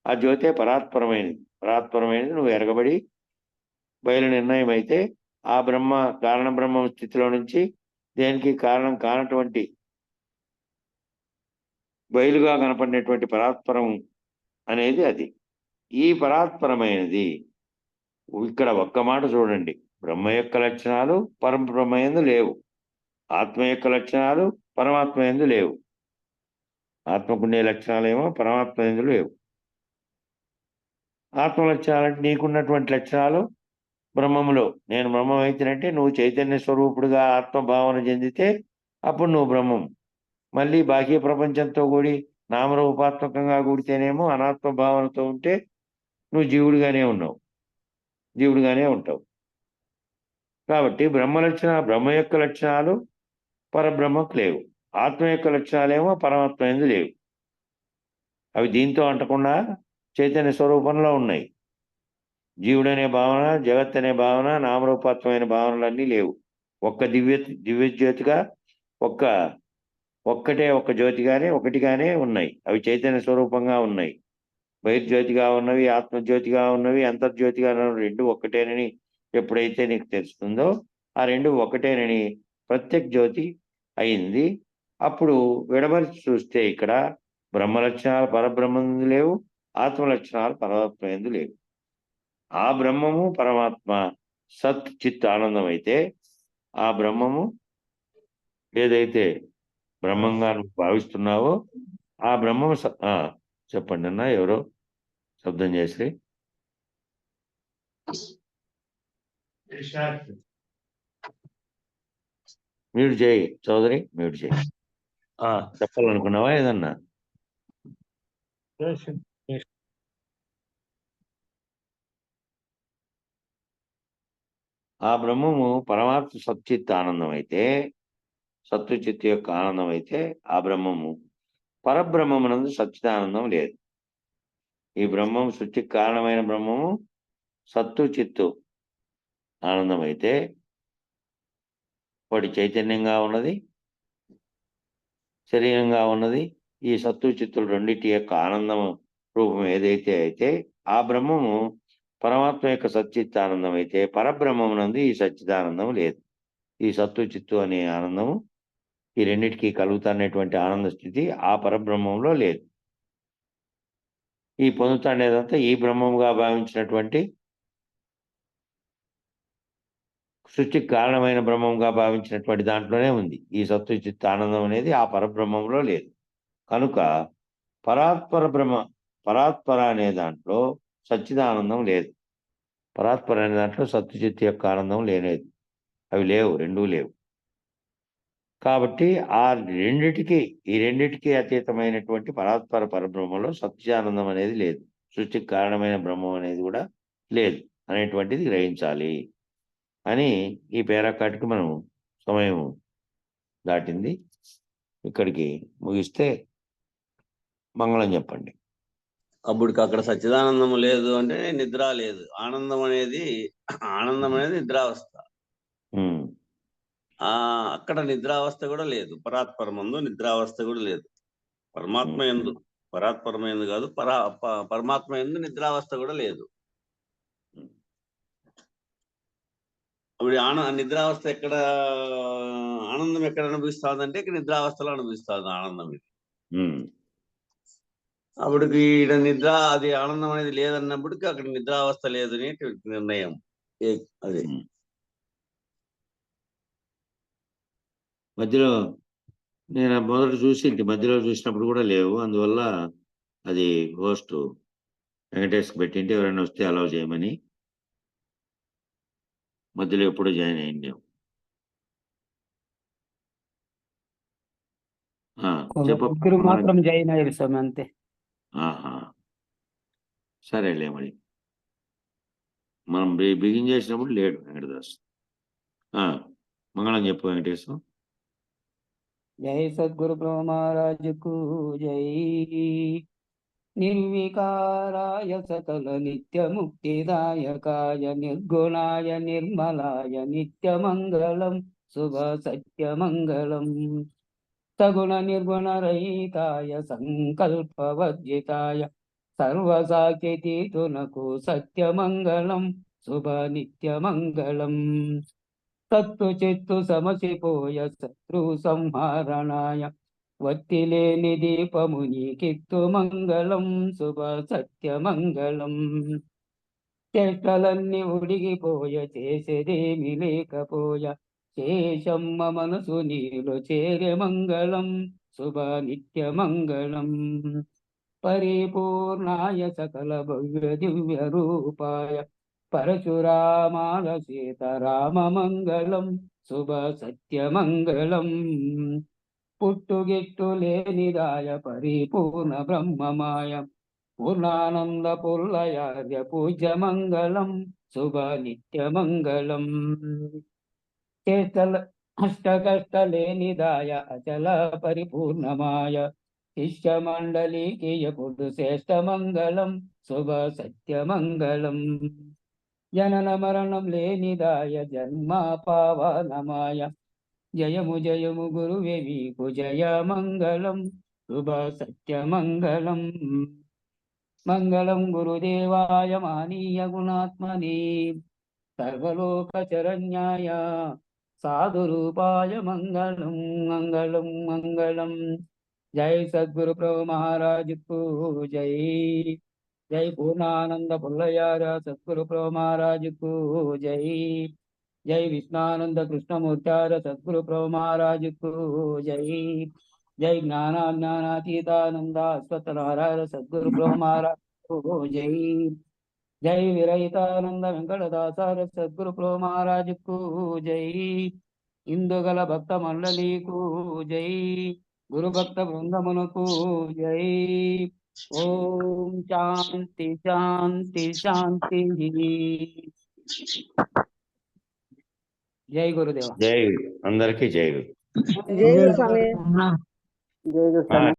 [SPEAKER 2] ఆ జ్యోతే పరాత్పరమైనది. పరాత్పరమైనది నువ్వు ఎరగబడి బయలు నిర్ణయం అయితే ఆ బ్రహ్మ కారణ బ్రహ్మం స్థితిలో నుంచి దేనికి కారణం కానటువంటి బయలుగా కనపడినటువంటి పరాత్పరం అనేది అది. ఈ పరాత్పరమైనది ఇక్కడ ఒక్క మాట చూడండి, బ్రహ్మ యొక్క లక్షణాలు పరబ్రహ్మ యందు లేవు, ఆత్మ యొక్క లక్షణాలు పరమాత్మ యందు లేవు. ఆత్మకుండే లక్షణాలేమో పరమాత్మ యందు లేవు. ఆత్మ లక్షణాలంటే నీకున్నటువంటి లక్షణాలు బ్రహ్మములో, నేను బ్రహ్మం అయితేనంటే నువ్వు చైతన్య స్వరూపుడుగా ఆత్మభావన చెందితే అప్పుడు నువ్వు బ్రహ్మం. మళ్ళీ బాహ్య ప్రపంచంతో కూడి నామరూపాత్మకంగా కూడితేనేమో అనాత్మ భావనతో ఉంటే నువ్వు జీవుడిగానే ఉన్నావు, జీవుడిగానే ఉంటావు. కాబట్టి బ్రహ్మ యొక్క లక్షణాలు పరబ్రహ్మకు లేవు, ఆత్మ యొక్క లక్షణాలేమో పరమాత్మ యందు లేవు. అవి దీంతో అంటకుండా చైతన్య స్వరూపంలో ఉన్నాయి. జీవుడనే భావన, జగత్ అనే భావన, నామరూపాత్మైన భావనలన్నీ లేవు. ఒక్క దివ్య జ్యోతిగా ఒక్క జ్యోతిగానే ఒకటిగానే ఉన్నాయి. అవి చైతన్య స్వరూపంగా ఉన్నాయి. బహిర్జ్యోతిగా ఉన్నవి, ఆత్మజ్యోతిగా ఉన్నవి, అంతర్జ్యోతిగా ఉన్నవి రెండు ఒక్కటేనని ఎప్పుడైతే నీకు తెలుస్తుందో ఆ రెండు ఒకటేనని ప్రత్యక్ జ్యోతి అయింది. అప్పుడు విడమరిచి చూస్తే ఇక్కడ బ్రహ్మ లక్షణాలు పరబ్రహ్మందు లేవు, ఆత్మ లక్షణాలు పరమాత్మ యందు లేవు. ఆ బ్రహ్మము పరమాత్మ సత్ చిత్ ఆనందం అయితే ఆ బ్రహ్మము ఏదైతే బ్రహ్మంగా నువ్వు భావిస్తున్నావో ఆ బ్రహ్మము చెప్పండి అన్న, ఎవరో శబ్దం చేసి. మ్యూట్ చేయి చౌదరి, మ్యూట్ చేయి. చెప్పాలనుకున్నావా ఏదన్నా? ఆ బ్రహ్మము పరమాత్మ సచ్చిత్ ఆనందం అయితే, సత్తు చిత్తు యొక్క ఆనందం అయితే ఆ బ్రహ్మము పరబ్రహ్మమునందు సచ్చిదానందం లేదు. ఈ బ్రహ్మము సృష్టికి కారణమైన బ్రహ్మము సత్తు చిత్తు ఆనందం అయితే వాటి చైతన్యంగా ఉన్నది, శరీరంగా ఉన్నది. ఈ సత్తు చిత్తులు రెండింటి యొక్క ఆనందం రూపం ఏదైతే అయితే ఆ బ్రహ్మము పరమాత్మ యొక్క సచ్చిత్తానందం అయితే పరబ్రహ్మమునందు ఈ సచ్చిదానందం లేదు. ఈ సత్తు చిత్తు అనే ఆనందము ఈ రెండింటికి కలుగుతున్నటువంటి ఆనంద స్థితి ఆ పరబ్రహ్మంలో లేదు. ఈ పొందుతానేదంతా ఈ బ్రహ్మముగా భావించినటువంటి సృష్టికి కారణమైన బ్రహ్మంగా భావించినటువంటి దాంట్లోనే ఉంది. ఈ సత్తు చిత్త ఆనందం అనేది ఆ పరబ్రహ్మంలో లేదు. కనుక పరాత్పర అనే దాంట్లో సచ్చిదానందం లేదు. పరాత్పర అనే దాంట్లో సత్తు చిత్తు యొక్క ఆనందం లేదు. అవి లేవు, రెండూ లేవు. కాబట్టి ఈ రెండిటికి అతీతమైనటువంటి పరాత్పర పరబ్రహ్మలో సత్యానందం అనేది లేదు, సృష్టికి కారణమైన బ్రహ్మం అనేది కూడా లేదు అనేటువంటిది గ్రహించాలి అని ఈ పేరాకాటికి మనం సమయం దాటింది. ఇక్కడికి ముగిస్తే మంగళం చెప్పండి.
[SPEAKER 4] అప్పటికి అక్కడ సచ్చిదానందం లేదు అంటే నిద్ర లేదు. ఆనందం అనేది నిద్రావస్థ. అక్కడ నిద్రావస్థ కూడా లేదు. పరాత్పరమందు నిద్రావస్థ కూడా లేదు. పరమాత్మ యందు, పరాత్పరమ యందు కాదు, పరమాత్మ యందు నిద్రావస్థ కూడా లేదు. అప్పుడు నిద్రావస్థ ఎక్కడ, ఆనందం ఎక్కడ అనుభవిస్తుందంటే ఇక్కడ నిద్రావస్థలో అనుభవిస్తుంది ఆనందం. ఇది అప్పటికి నిద్ర, అది ఆనందం అనేది లేదన్నప్పటికీ అక్కడ నిద్రావస్థ లేదు అని నిర్ణయం. అది
[SPEAKER 2] మధ్యలో నేను మొదట మధ్యలో చూసినప్పుడు కూడా లేవు. అందువల్ల అది హోస్ట్ వెంకటేష్ పెట్టింటే ఎవరైనా వస్తే అలౌ చేయమని. మధ్యలో ఎప్పుడూ జాయిన్ అయ్యింది.
[SPEAKER 1] ముగ్గురు మాత్రం జాయిన్ అయ్యారు స్వామి, అంతే.
[SPEAKER 2] సరేలే, మరి మనం బిగిన్ చేసినప్పుడు లేడు వెంకటదాస్. మంగళం చెప్పు వెంకటేశ్వర.
[SPEAKER 1] జై సద్గురు బ్రహ్మ మహారాజుకు జై. నిర్వికారాయ సకల నిత్యముక్తిదాయకాయ నిర్గుణాయ నిర్మలాయ నిత్యమంగళం శుభ సత్యమంగళం సగుణ నిర్గుణ రహితాయ సంకల్పవర్జితాయ సర్వసాక్షితీతునకు సత్యమంగళం శుభ నిత్యమంగళం తత్తు చిత్తు సమసిపోయ శత్రు సంహారణాయ వత్తిలేని దీపముని కిత్తు మంగళం శుభ సత్యమంగళం చేష్టలన్నీ ఉడిగిపోయ చేసేదేమి లేకపోయ శేషమ్మ మనసు నీలో చేరే మంగళం శుభ నిత్యమంగళం పరిపూర్ణాయ సకల భవ్య దివ్య రూపాయ పరశురామాల సీతారామ మంగళం శుభ సత్యమంగళం పుట్టుగిట్టు లేనిదాయ పరిపూర్ణ బ్రహ్మమాయ పూర్ణానంద పుల్లయార్య పూజ్య మంగళం శుభ నిత్యమంగళం అష్టకష్ట లేనిదాయ అచల పరిపూర్ణమాయ శిష్య మండలికి ఎప్పుడు శ్రేష్ఠ మంగళం శుభ సత్యమంగళం జనన మరణం లేనిదాయ జన్మ పావనమాయ జయము జయము గురువే మీకు జయ మంగళం శుభ సత్యమంగళం మంగళం గురుదేవాయ మానీయ గుణాత్మనే సర్వలోక శరణ్యాయ సాధురూపాయ మంగళం మంగళం మంగళం జై సద్గురు ప్రభు మహారాజుకు జై జై పూర్ణానంద పుల్లయార సద్గురు ప్రభు మహారాజుకు జై జై విష్ణానంద కృష్ణమూర్తార సద్గురు ప్రభు మహారాజుకు జై జై జ్ఞానాతీతానంద అశ్వత్థనారాయణ సద్గురు ప్రభు మహారాజుకు జై జై విరహితానంద వెంకటదాసార సద్గురు ప్రభు మహారాజుకు జై ఇందుగల భక్త మండలికు జై గురు భక్త బృందమునకు జై ఓం శాంతి శాంతి శాంతి జై గురుదేవ
[SPEAKER 2] జై అందరికీ జై
[SPEAKER 5] జై స్వామి.
[SPEAKER 1] జై గురు